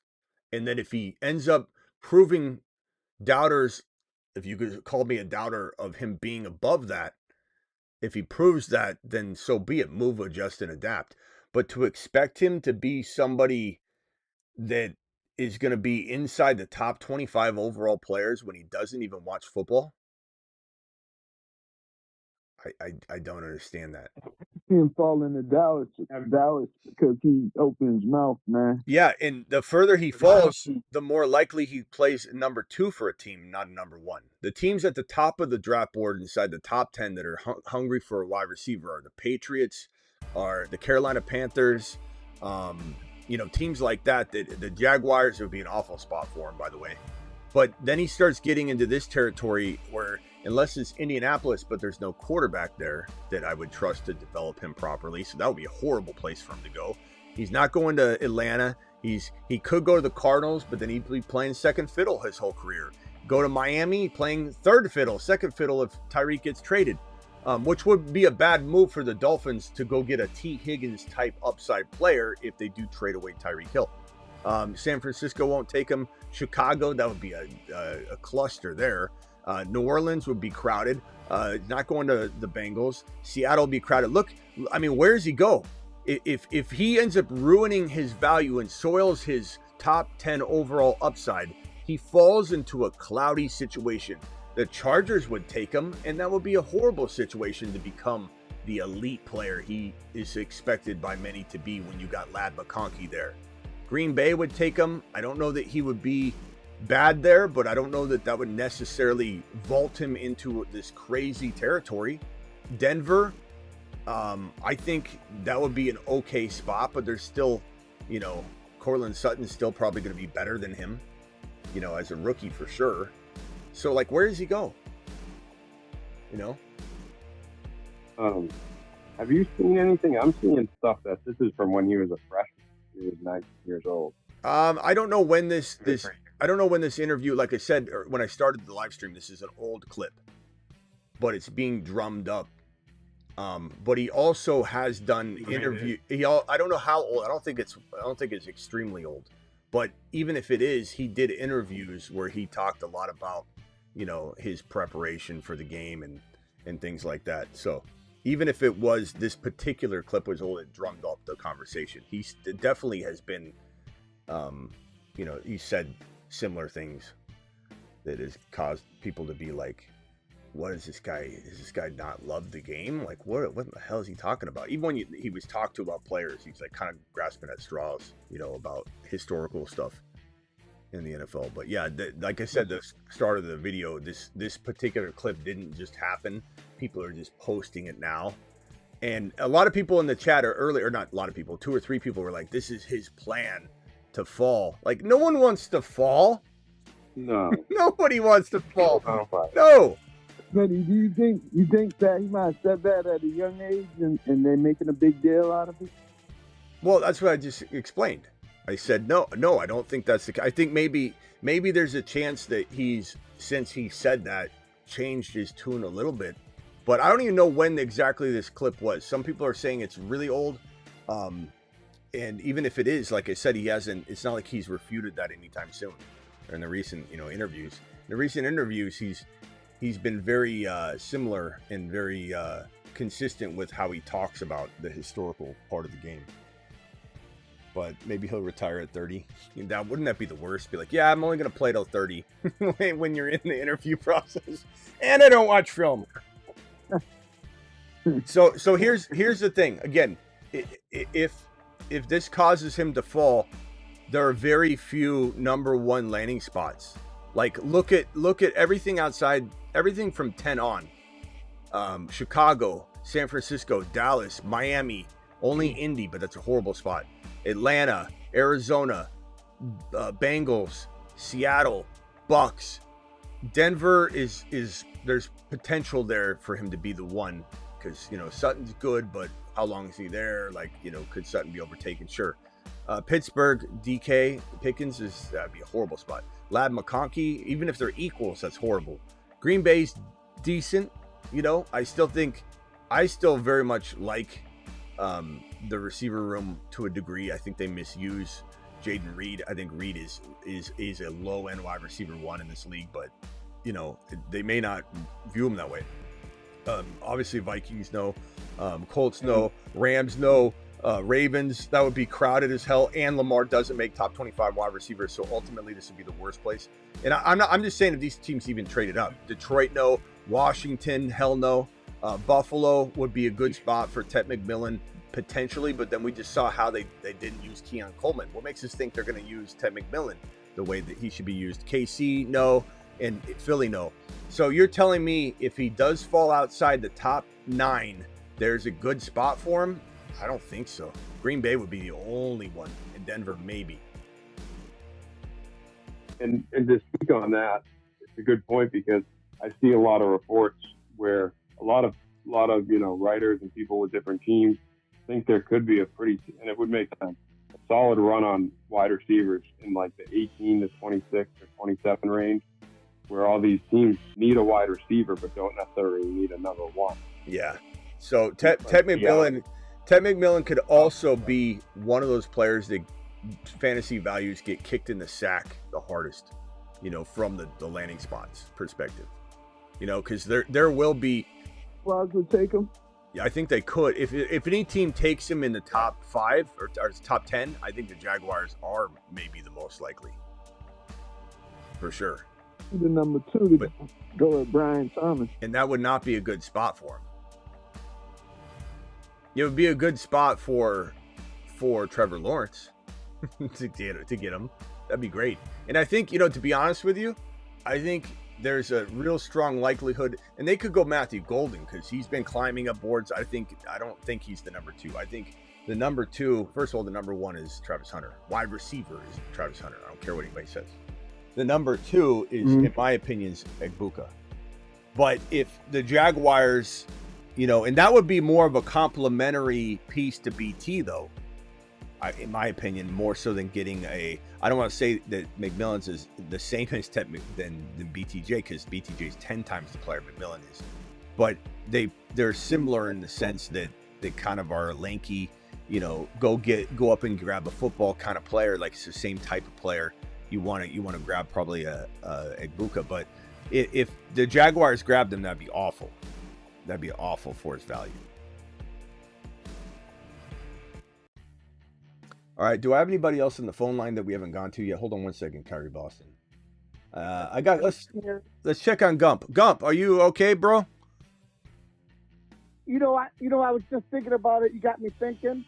And then if he ends up proving doubters, if you could call me a doubter of him being above that, if he proves that, then so be it. Move, adjust, and adapt. But to expect him to be somebody that is going to be inside the top 25 overall players when he doesn't even watch football, I don't understand that. See him fall into Dallas because he opened his mouth, man. Yeah, and the further he falls, the more likely he plays number 2 for a team, not number 1. The teams at the top of the draft board inside the top 10 that are hungry for a wide receiver are the Patriots, are the Carolina Panthers, teams like that. The Jaguars would be an awful spot for him, by the way. But then he starts getting into this territory where, unless it's Indianapolis, but there's no quarterback there that I would trust to develop him properly. So that would be a horrible place for him to go. He's not going to Atlanta. He could go to the Cardinals, but then he'd be playing second fiddle his whole career. Go to Miami, playing third fiddle, second fiddle if Tyreek gets traded, which would be a bad move for the Dolphins to go get a T. Higgins type upside player if they do trade away Tyreek Hill. San Francisco won't take him. Chicago, that would be a cluster there. New Orleans would be crowded. Not going to the Bengals. Seattle would be crowded. Look, I mean, where does he go? If he ends up ruining his value and soils his top 10 overall upside, he falls into a cloudy situation. The Chargers would take him, and that would be a horrible situation to become the elite player he is expected by many to be when you got Ladd McConkey there. Green Bay would take him. I don't know that he would be bad there, but I don't know that that would necessarily vault him into this crazy territory. Denver, I think that would be an okay spot, but there's still, Cortland Sutton's still probably going to be better than him, as a rookie for sure. So, where does he go? Have you seen anything? I'm seeing stuff that this is from when he was a freshman. He was 19 years old. I don't know when this interview, like I said, or when I started the live stream, this is an old clip, but it's being drummed up. But he also has done interview. I don't know how old. I don't think it's extremely old, but even if it is, he did interviews where he talked a lot about, his preparation for the game and things like that. So even if it was this particular clip was old, it drummed up the conversation. He definitely has been, he said similar things that has caused people to be like, what is this guy? Does this guy not love the game? Like, what the hell is he talking about? Even when he was talked to about players, he's kind of grasping at straws, about historical stuff in the NFL. But yeah, like I said, the start of the video, this particular clip didn't just happen. People are just posting it now. And a lot of people in the chat not a lot of people, 2 or 3 people were like, this is his plan to fall. No one wants to fall. No. Nobody wants to fall. No. Smitty, do you think that he might have said that at a young age and they're making a big deal out of it? Well, that's what I just explained. I said, no, I don't think that's the case. I think maybe there's a chance that since he said that, changed his tune a little bit. But I don't even know when exactly this clip was. Some people are saying it's really old. And even if it is, like I said, it's not like he's refuted that anytime soon. Or in the recent, interviews. In the recent interviews, he's been very similar and very consistent with how he talks about the historical part of the game. But maybe he'll retire at 30. Wouldn't that be the worst? Be like, yeah, I'm only going to play till 30 when you're in the interview process. And I don't watch film. So here's the thing. Again, if this causes him to fall, there are very few number one landing spots. Like look at everything outside, everything from 10 on. Chicago, San Francisco, Dallas, Miami, only Indy, but that's a horrible spot. Atlanta, Arizona, Bengals, Seattle, Bucks. Denver is there's potential there for him to be the one because Sutton's good, but how long is he there? Like could Sutton be overtaken? Sure. Pittsburgh, DK, Pickens that'd be a horrible spot. Lab McConkey, even if they're equals, that's horrible. Green Bay's decent. I still very much like the receiver room to a degree. I think they misuse Jaden Reed. I think Reed is a low end wide receiver one in this league, but they may not view him that way. Obviously Vikings no, Colts no, Rams no, Ravens, that would be crowded as hell, and Lamar doesn't make top 25 wide receivers, so ultimately this would be the worst place. And I'm just saying if these teams even traded up. Detroit no, Washington hell no, Buffalo would be a good spot for Tet McMillan potentially, but then we just saw how they didn't use Keon Coleman. What makes us think they're going to use Tet McMillan the way that he should be used? KC no, and Philly no. So you're telling me if he does fall outside the top 9, there's a good spot for him? I don't think so. Green Bay would be the only one, and Denver maybe. And to speak on that, it's a good point because I see a lot of reports where a lot of writers and people with different teams think there could be and it would make sense, a solid run on wide receivers in like the 18 to 26 or 27 range, where all these teams need a wide receiver but don't necessarily need a number one. Yeah. So Tet McMillan could also be one of those players that fantasy values get kicked in the sack the hardest, from the landing spots perspective. Because there will be. Well, would take him. Yeah, I think they could. If any team takes him in the top 5 or top 10, I think the Jaguars are maybe the most likely. For sure. The number 2 to go at Brian Thomas. And that would not be a good spot for him. It would be a good spot for Trevor Lawrence to get him. That'd be great. And I think, to be honest with you, I think there's a real strong likelihood, and they could go Matthew Golden because he's been climbing up boards. I don't think he's the number 2. I think the number 2, first of all, the number 1 is Travis Hunter. Wide receiver is Travis Hunter. I don't care what anybody says. The number 2 is, in my opinion, is Egbuka. But if the Jaguars, and that would be more of a complimentary piece to BT, though, in my opinion, more so than getting I don't want to say that McMillan's is the same as than BTJ, because BTJ is 10 times the player McMillan is. But they're similar in the sense that they kind of are lanky, go up and grab a football kind of player. Like it's the same type of player you want to grab, probably a Egbuka. But if the Jaguars grabbed him, that'd be awful. That'd be awful for his value. All right. Do I have anybody else in the phone line that we haven't gone to yet? Hold on one second, Kyrie Boston. Let's check on Gump. Gump, are you okay, bro? I was just thinking about it. You got me thinking.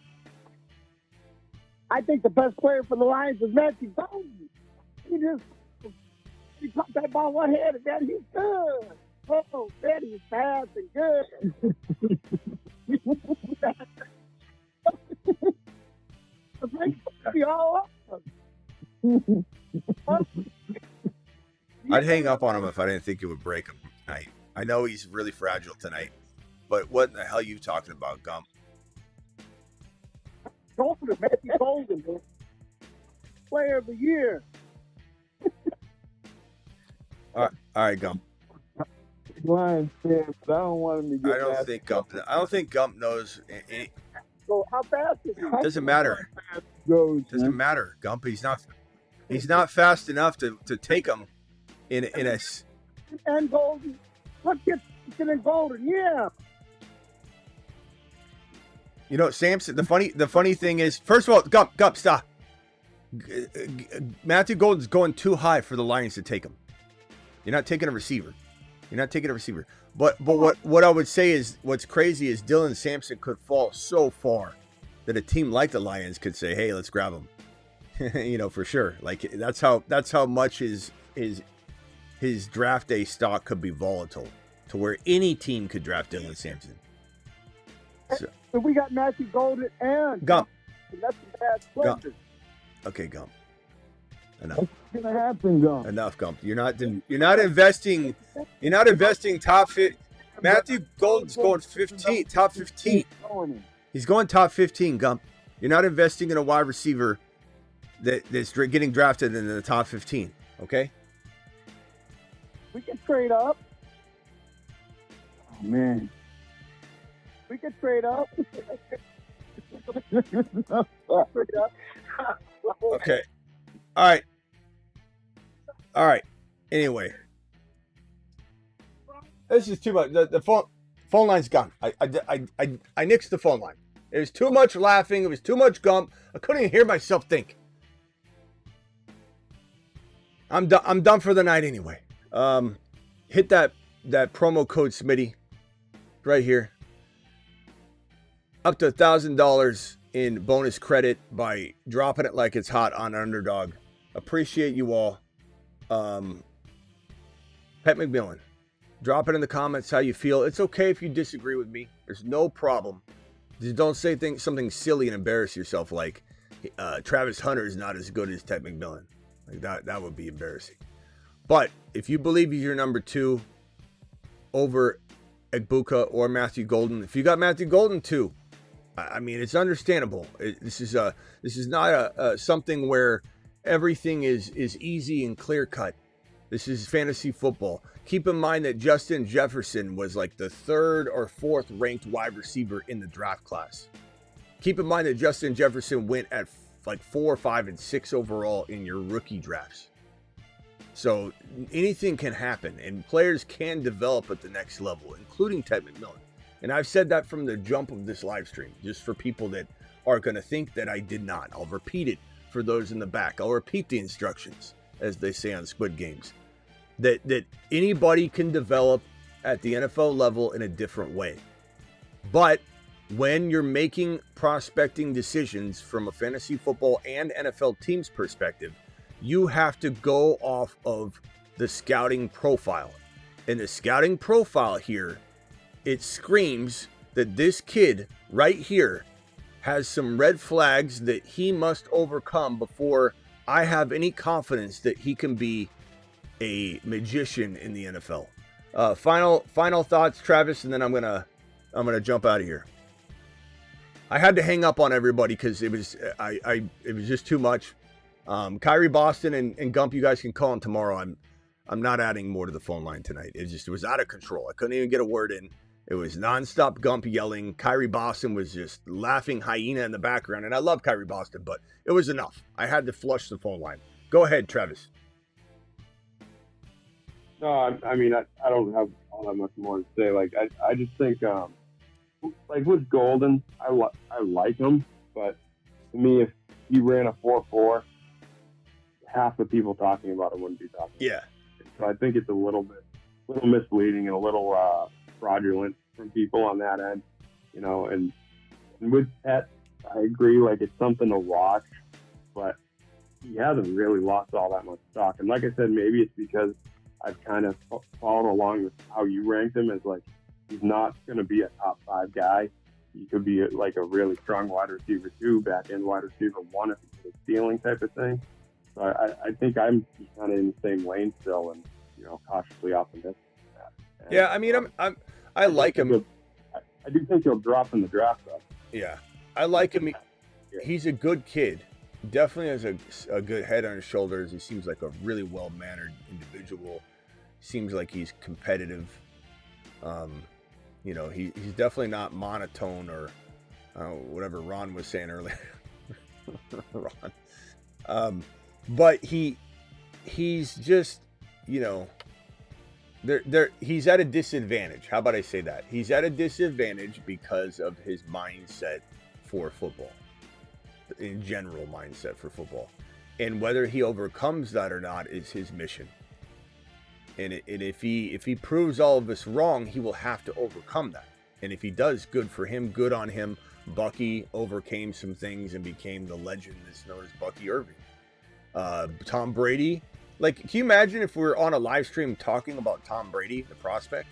I think the best player for the Lions is Matthew Golden. He popped that ball one hand, and then he's good. Oh, man, he's fast and good. I'd hang up on him if I didn't think it would break him tonight. I know he's really fragile tonight, but what the hell are you talking about, Gump? Golden, Matthew Golden, man. Player of the year. All right, Gump. Lions fan, but I don't want him to get I don't mad. think Gump knows. So how fast is he? Doesn't matter. Goes, Doesn't man. matter. Gump. He's not fast enough to take him in a. And Golden. Look at and Golden. Yeah. You know, Samson. The funny thing is, first of all, Gump, stop. Matthew Golden's going too high for the Lions to take him. You're not taking a receiver. But what I would say is, what's crazy is Dylan Sampson could fall so far that a team like the Lions could say, "Hey, let's grab him." You know, for sure. Like that's how much his draft day stock could be volatile, to where any team could draft Dylan Sampson. So we got Matthew Golden and Gump. And that's a bad pleasure. Okay, Gump. Enough. What's gonna happen, Gump? Enough, Gump. You're not investing. You're not investing top 50. Matthew Golden's going 15, top 15. He's going top 15, Gump. You're not investing in a wide receiver that's getting drafted in the top 15. Okay. We can trade up. Oh, man. We can trade up. Okay. All right. Anyway, this is too much. The phone line's gone. I nixed the phone line. It was too much laughing. It was too much Gump. I couldn't even hear myself think. I'm done for the night anyway. Hit that promo code Smitty right here. Up to $1,000 in bonus credit by dropping it like it's hot on Underdog. Appreciate you all. Pet McMillan, drop it in the comments how you feel. It's okay if you disagree with me. There's no problem. Just don't say something silly and embarrass yourself like Travis Hunter is not as good as Ted McMillan. Like that would be embarrassing. But if you believe he's your number 2 over Egbuka or Matthew Golden, if you got Matthew Golden too, I mean, it's understandable. This is not something where everything is easy and clear cut. This is fantasy football. Keep in mind that Justin Jefferson was like the 3rd or 4th ranked wide receiver in the draft class. Keep in mind that Justin Jefferson went at like 4, 5, and 6 overall in your rookie drafts. So anything can happen, and players can develop at the next level, including Ted McMillan. And I've said that from the jump of this live stream, just for people that are going to think that I did not. I'll repeat it for those in the back. I'll repeat the instructions, as they say on Squid Games, that anybody can develop at the NFL level in a different way. But when you're making prospecting decisions from a fantasy football and NFL team's perspective, you have to go off of the scouting profile. And the scouting profile here, it screams that this kid right here has some red flags that he must overcome before I have any confidence that he can be a magician in the NFL. Final thoughts, Travis, and then I'm gonna jump out of here. I had to hang up on everybody because it was just too much. Kyrie Boston and Gump, you guys can call him tomorrow. I'm not adding more to the phone line tonight. It was out of control. I couldn't even get a word in. It was nonstop Gump yelling. Kyrie Boston was just laughing hyena in the background. And I love Kyrie Boston, but it was enough. I had to flush the phone line. Go ahead, Travis. No, I mean, I don't have all that much more to say. Like, I just think, like with Golden, I like him, but to me, if he ran a 4.4, half the people talking about it wouldn't be talking. Yeah. So I think it's a little misleading and a little fraudulent from people on that end, you know. And with Pet, I agree. Like, it's something to watch, but he hasn't really lost all that much stock. And like I said, maybe it's because I've kind of followed along with how you ranked him as like he's not going to be a top 5 guy. He could be like a really strong wide receiver 2, back end wide receiver 1 if he's a stealing type of thing. So I think I'm just kind of in the same lane still, and you know, cautiously optimistic. And, yeah, I mean, I like him. I do think he'll drop in the draft, though. Yeah, I like him. He's a good kid. Definitely has a good head on his shoulders. He seems like a really well-mannered individual. Seems like he's competitive. You know, he's definitely not monotone or whatever Ron was saying earlier. Ron. But he's just, you know, he's at a disadvantage. How about I say that? He's at a disadvantage because of his mindset for football. In general mindset for football. And whether he overcomes that or not is his mission. And if he proves all of us wrong, he will have to overcome that. And if he does, good for him, good on him. Bucky overcame some things and became the legend that's known as Bucky Irving. Tom Brady, like, can you imagine if we were on a live stream talking about Tom Brady, the prospect?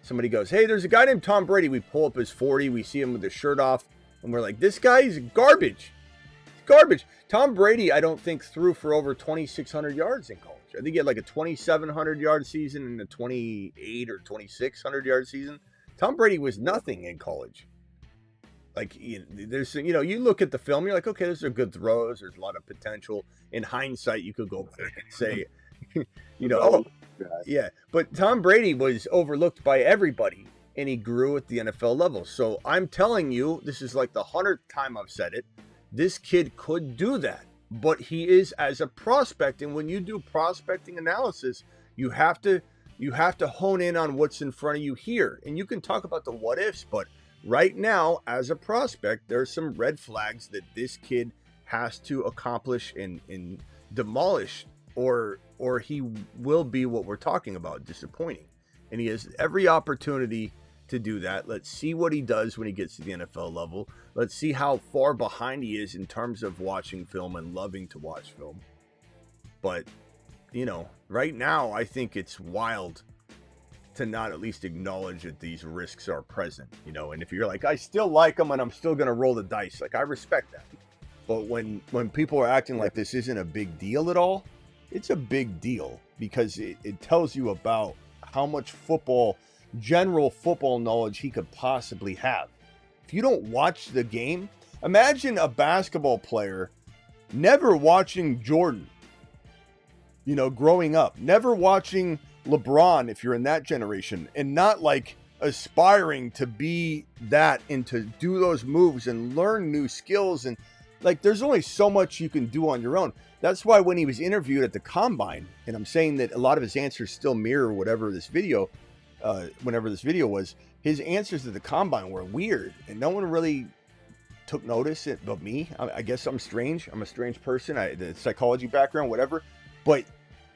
Somebody goes, hey, there's a guy named Tom Brady. We pull up his 40, we see him with his shirt off, and we're like, this guy's garbage. Garbage. Tom Brady, I don't think, threw for over 2,600 yards in college. I think he had like a 2,700 yard season and a 28 or 2,600 yard season. Tom Brady was nothing in college. Like, there's, you know, you look at the film, you're like, okay, those are good throws. There's a lot of potential. In hindsight, you could go back and say, you know, oh, yeah. But Tom Brady was overlooked by everybody, and he grew at the NFL level. So I'm telling you, this is like the 100th time I've said it. This kid could do that, but he is as a prospect. And when you do prospecting analysis, you have to hone in on what's in front of you here. And you can talk about the what ifs, but right now, as a prospect, there's some red flags that this kid has to accomplish and demolish, or he will be what we're talking about, disappointing. And he has every opportunity to do that. Let's see what he does when he gets to the NFL level. Let's see how far behind he is in terms of watching film and loving to watch film. But, you know, right now, I think it's wild to not at least acknowledge that these risks are present, you know. And if you're like, I still like him and I'm still going to roll the dice, like, I respect that. But when people are acting like this isn't a big deal at all, it's a big deal, because it tells you about how much general football knowledge he could possibly have. If you don't watch the game, imagine a basketball player never watching Jordan, you know, growing up, never watching LeBron if you're in that generation, and not like aspiring to be that and to do those moves and learn new skills. And like, there's only so much you can do on your own. That's why when he was interviewed at the Combine, and I'm saying that a lot of his answers still mirror whenever this video was, his answers at the Combine were weird, and no one really took notice but me. I guess I'm strange. I'm a strange person. The psychology background, whatever. But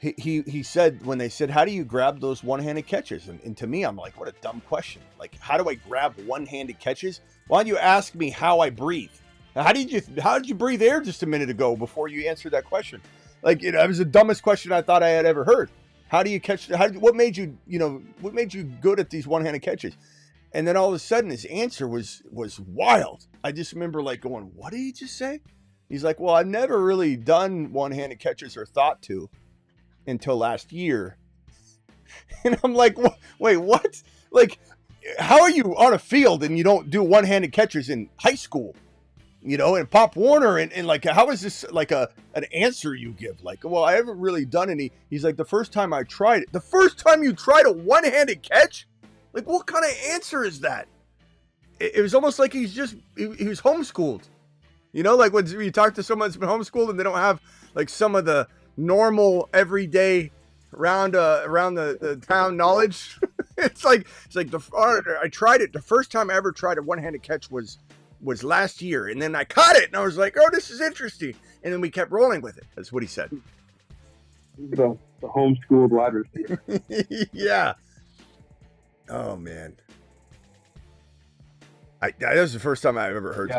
he said, when they said, how do you grab those one-handed catches? And to me, I'm like, what a dumb question. Like, how do I grab one-handed catches? Why don't you ask me how I breathe? How did you breathe air just a minute ago before you answered that question? Like, it was the dumbest question I thought I had ever heard. How do you catch? What made you good at these one-handed catches? And then all of a sudden, his answer was wild. I just remember like going, "What did he just say?" He's like, "Well, I've never really done one-handed catches or thought to until last year." And I'm like, "Wait, what? Like, how are you on a field and you don't do one-handed catches in high school?" You know, and Pop Warner, and like, how is this like an answer you give? Like, well, I haven't really done any. He's like, the first time I tried it. The first time you tried a one-handed catch? Like, what kind of answer is that? It was almost like he was homeschooled. You know, like when you talk to someone that's been homeschooled and they don't have like some of the normal everyday around the town knowledge. it's like I tried it. The first time I ever tried a one-handed catch was last year, and then I caught it and I was like, oh, this is interesting, and then we kept rolling with it. That's what he said. The homeschooled wide receiver. Yeah. Oh man, that was the first time I've ever heard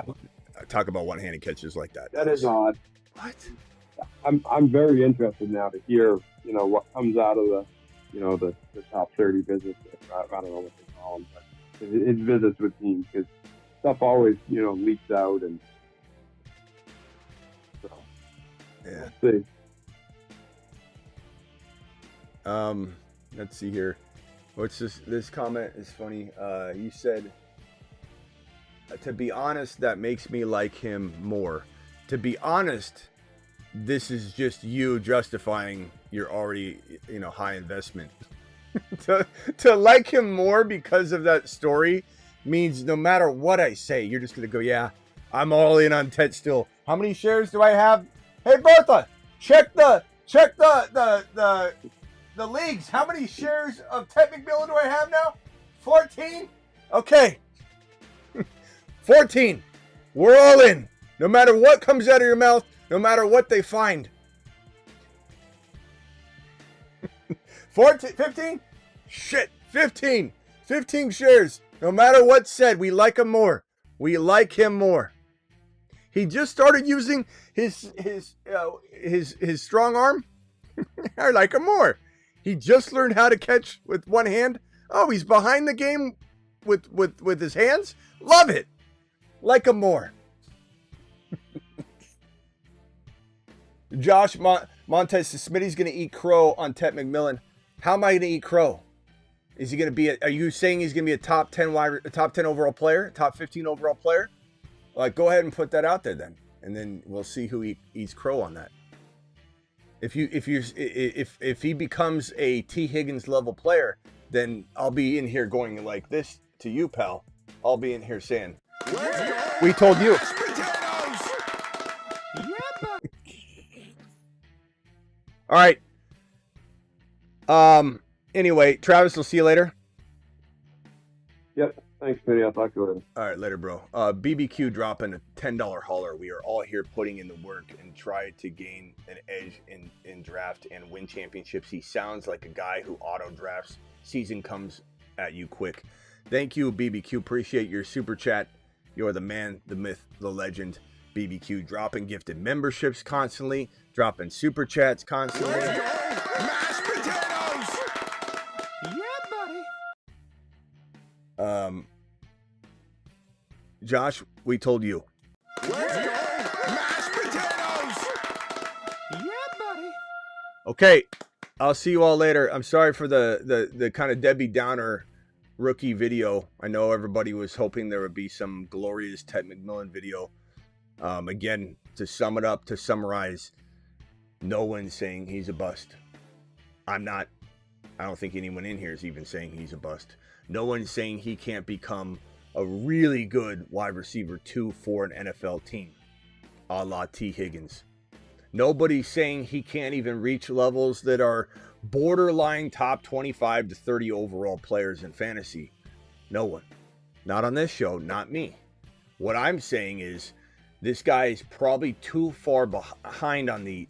talk about one-handed catches like that. That is odd. What? I'm very interested now to hear, you know, what comes out of the top 30 visits. I don't know what they call them, but his visits with teams, because stuff always, you know, leaks out, and so yeah. We'll see. Let's see here. What's this? This comment is funny. You said, to be honest, that makes me like him more. To be honest, this is just you justifying your already, high investment. to like him more because of that story means no matter what I say, you're just gonna go, yeah, I'm all in on Tet still. How many shares do I have? Hey Bertha, check the leagues. How many shares of Tet McMillan do I have now? 14? Okay. 14. We're all in. No matter what comes out of your mouth, no matter what they find. 14, 15? Shit, 15. 15 shares. No matter what's said, we like him more. We like him more. He just started using his strong arm. I like him more. He just learned how to catch with one hand. Oh, he's behind the game with his hands. Love it. Like him more. Josh Montez says Smitty's going to eat crow on Tet McMillan. How am I going to eat crow? Is he going to be? Are you saying he's going to be a top 10 overall player, top 15 overall player? Like, go ahead and put that out there then, and then we'll see who eats crow on that. If he becomes a T. Higgins level player, then I'll be in here going like this to you, pal. I'll be in here saying, "We told you." All right. Anyway, Travis, we'll see you later. Yep. Thanks, Smitty. I'll talk to you later. All right, later, bro. BBQ dropping a $10 hauler. We are all here putting in the work and try to gain an edge in draft and win championships. He sounds like a guy who auto drafts. Season comes at you quick. Thank you, BBQ. Appreciate your super chat. You're the man, the myth, the legend. BBQ dropping gifted memberships constantly, dropping super chats constantly. Mashed potatoes! Yeah, buddy. Josh, we told you. Mashed potatoes! Yeah, buddy. Okay, I'll see you all later. I'm sorry for the kind of Debbie Downer rookie video. I know everybody was hoping there would be some glorious Tet McMillan video. Again, to sum it up, to summarize, no one's saying he's a bust. I'm not. I don't think anyone in here is even saying he's a bust. No one's saying he can't become a really good wide receiver 2 for an NFL team, a la T. Higgins. Nobody's saying he can't even reach levels that are borderline top 25 to 30 overall players in fantasy. No one. Not on this show, not me. What I'm saying is this guy is probably too far behind on the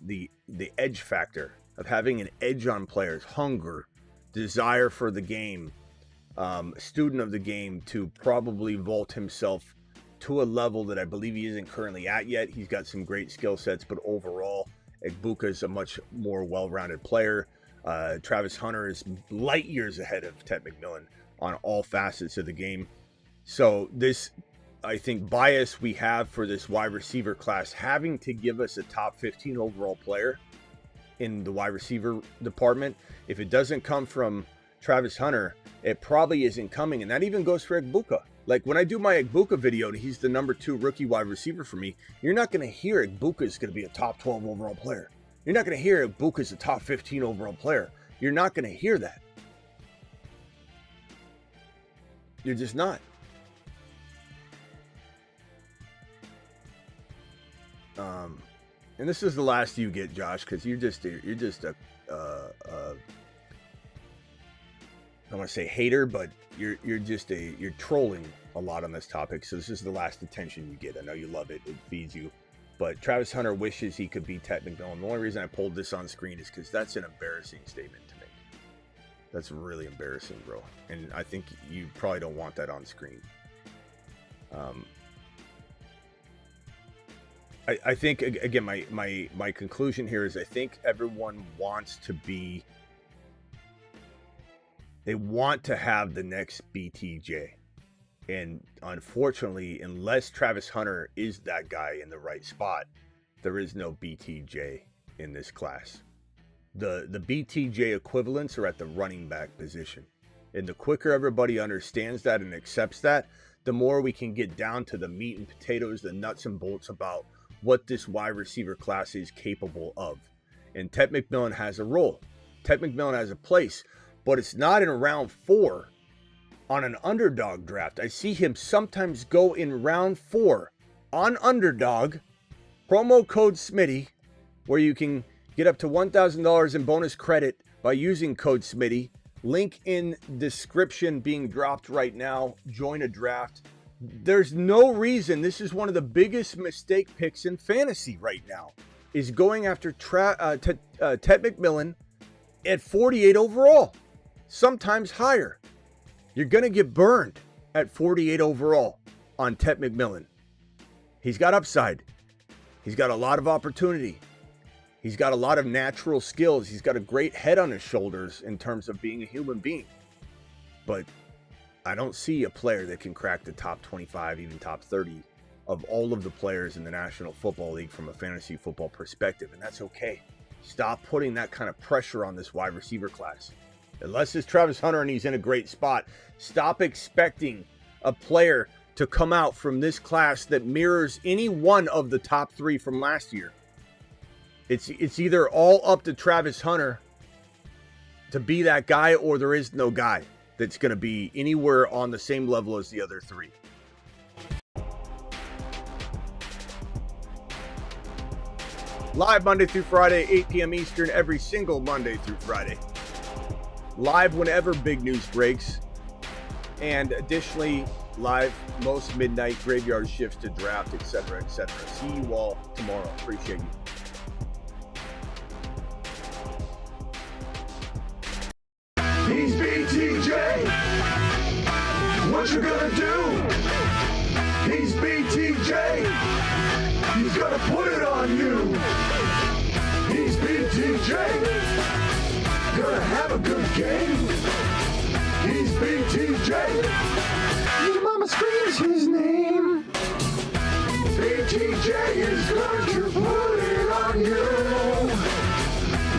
edge factor of having an edge on players, hunger, desire for the game, student of the game, to probably vault himself to a level that I believe he isn't currently at yet. He's got some great skill sets, but overall, Egbuka is a much more well-rounded player. Travis Hunter is light years ahead of Tet McMillan on all facets of the game. So this, I think, bias we have for this wide receiver class having to give us a top 15 overall player in the wide receiver department, if it doesn't come from Travis Hunter, it probably isn't coming. And that even goes for Egbuka. Like when I do my Egbuka video and he's the number 2 rookie wide receiver for me, you're not going to hear Egbuka is going to be a top 12 overall player. You're not going to hear Egbuka is a top 15 overall player. You're not going to hear that. You're just not. And this is the last you get, Josh, because you're just a I don't want to say hater, but you're trolling a lot on this topic. So this is the last attention you get. I know you love it; it feeds you. But Travis Hunter wishes he could be Tet McMillan. The only reason I pulled this on screen is because that's an embarrassing statement to make. That's really embarrassing, bro. And I think you probably don't want that on screen. I think, again, my conclusion here is I think everyone wants to be, they want to have the next BTJ. And unfortunately, unless Travis Hunter is that guy in the right spot, there is no BTJ in this class. The BTJ equivalents are at the running back position. And the quicker everybody understands that and accepts that, the more we can get down to the meat and potatoes, the nuts and bolts about what this wide receiver class is capable of. And Tet McMillan has a role. Tet McMillan has a place. but it's not in round 4 on an underdog draft. I see him sometimes go in round 4 on underdog, promo code Smitty, where you can get up to $1,000 in bonus credit by using code Smitty. Link in description being dropped right now. Join a draft. There's no reason. This is one of the biggest mistake picks in fantasy right now, is going after Tet McMillan at 48 overall, sometimes higher. You're going to get burned at 48 overall on Tet McMillan. He's got upside. He's got a lot of opportunity. He's got a lot of natural skills. He's got a great head on his shoulders in terms of being a human being. But I don't see a player that can crack the top 25, even top 30 of all of the players in the National Football League from a fantasy football perspective, and that's okay. Stop putting that kind of pressure on this wide receiver class. Unless it's Travis Hunter and he's in a great spot, stop expecting a player to come out from this class that mirrors any one of the top 3 from last year. It's either all up to Travis Hunter to be that guy, or there is no guy that's going to be anywhere on the same level as the other 3. Live Monday through Friday, 8 p.m. Eastern, every single Monday through Friday. Live whenever big news breaks. And additionally, live most midnight graveyard shifts to draft, etc., etc. See you all tomorrow. Appreciate you. He's BTJ. What you gonna do? He's BTJ. He's gonna put it on you. He's BTJ. Gonna have a good game. He's BTJ. Your mama screams his name. BTJ is going to put it on you.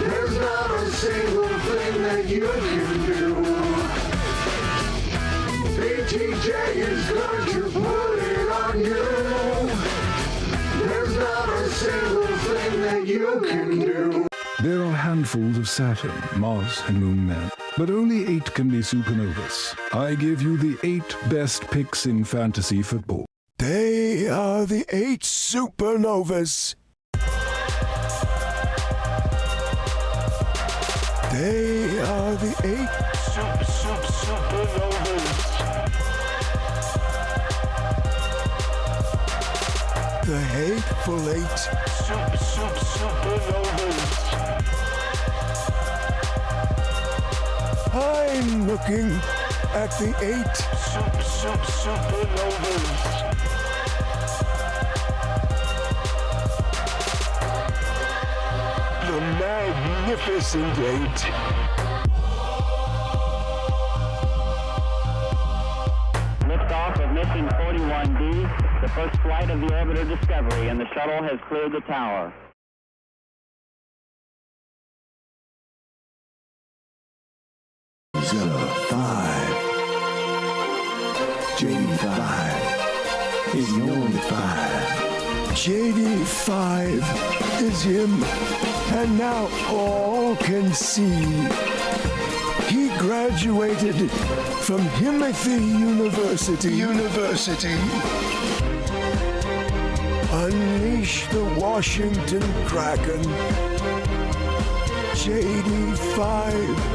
There's not a single thing that you can do. BTJ is going to put it on you. There's not a single thing that you can do. There are handfuls of Saturn, Mars, and Moon men, but only 8 can be supernovas. I give you the 8 best picks in fantasy football. They are the 8 supernovas. They are the 8 supernovas. The hateful 8 supernovas. I'm looking at the 8 supernovas. The magnificent 8. Liftoff of mission 41D, the first flight of the orbiter Discovery, and the shuttle has cleared the tower. Zilla 5. JD5 is the only 5. JD5 is him, and now all can see. He graduated from Himothy University. Unleash the Washington Kraken. JD5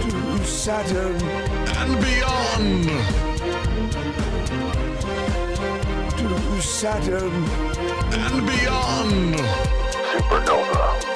to Saturn and beyond. To Saturn and beyond. Supernova.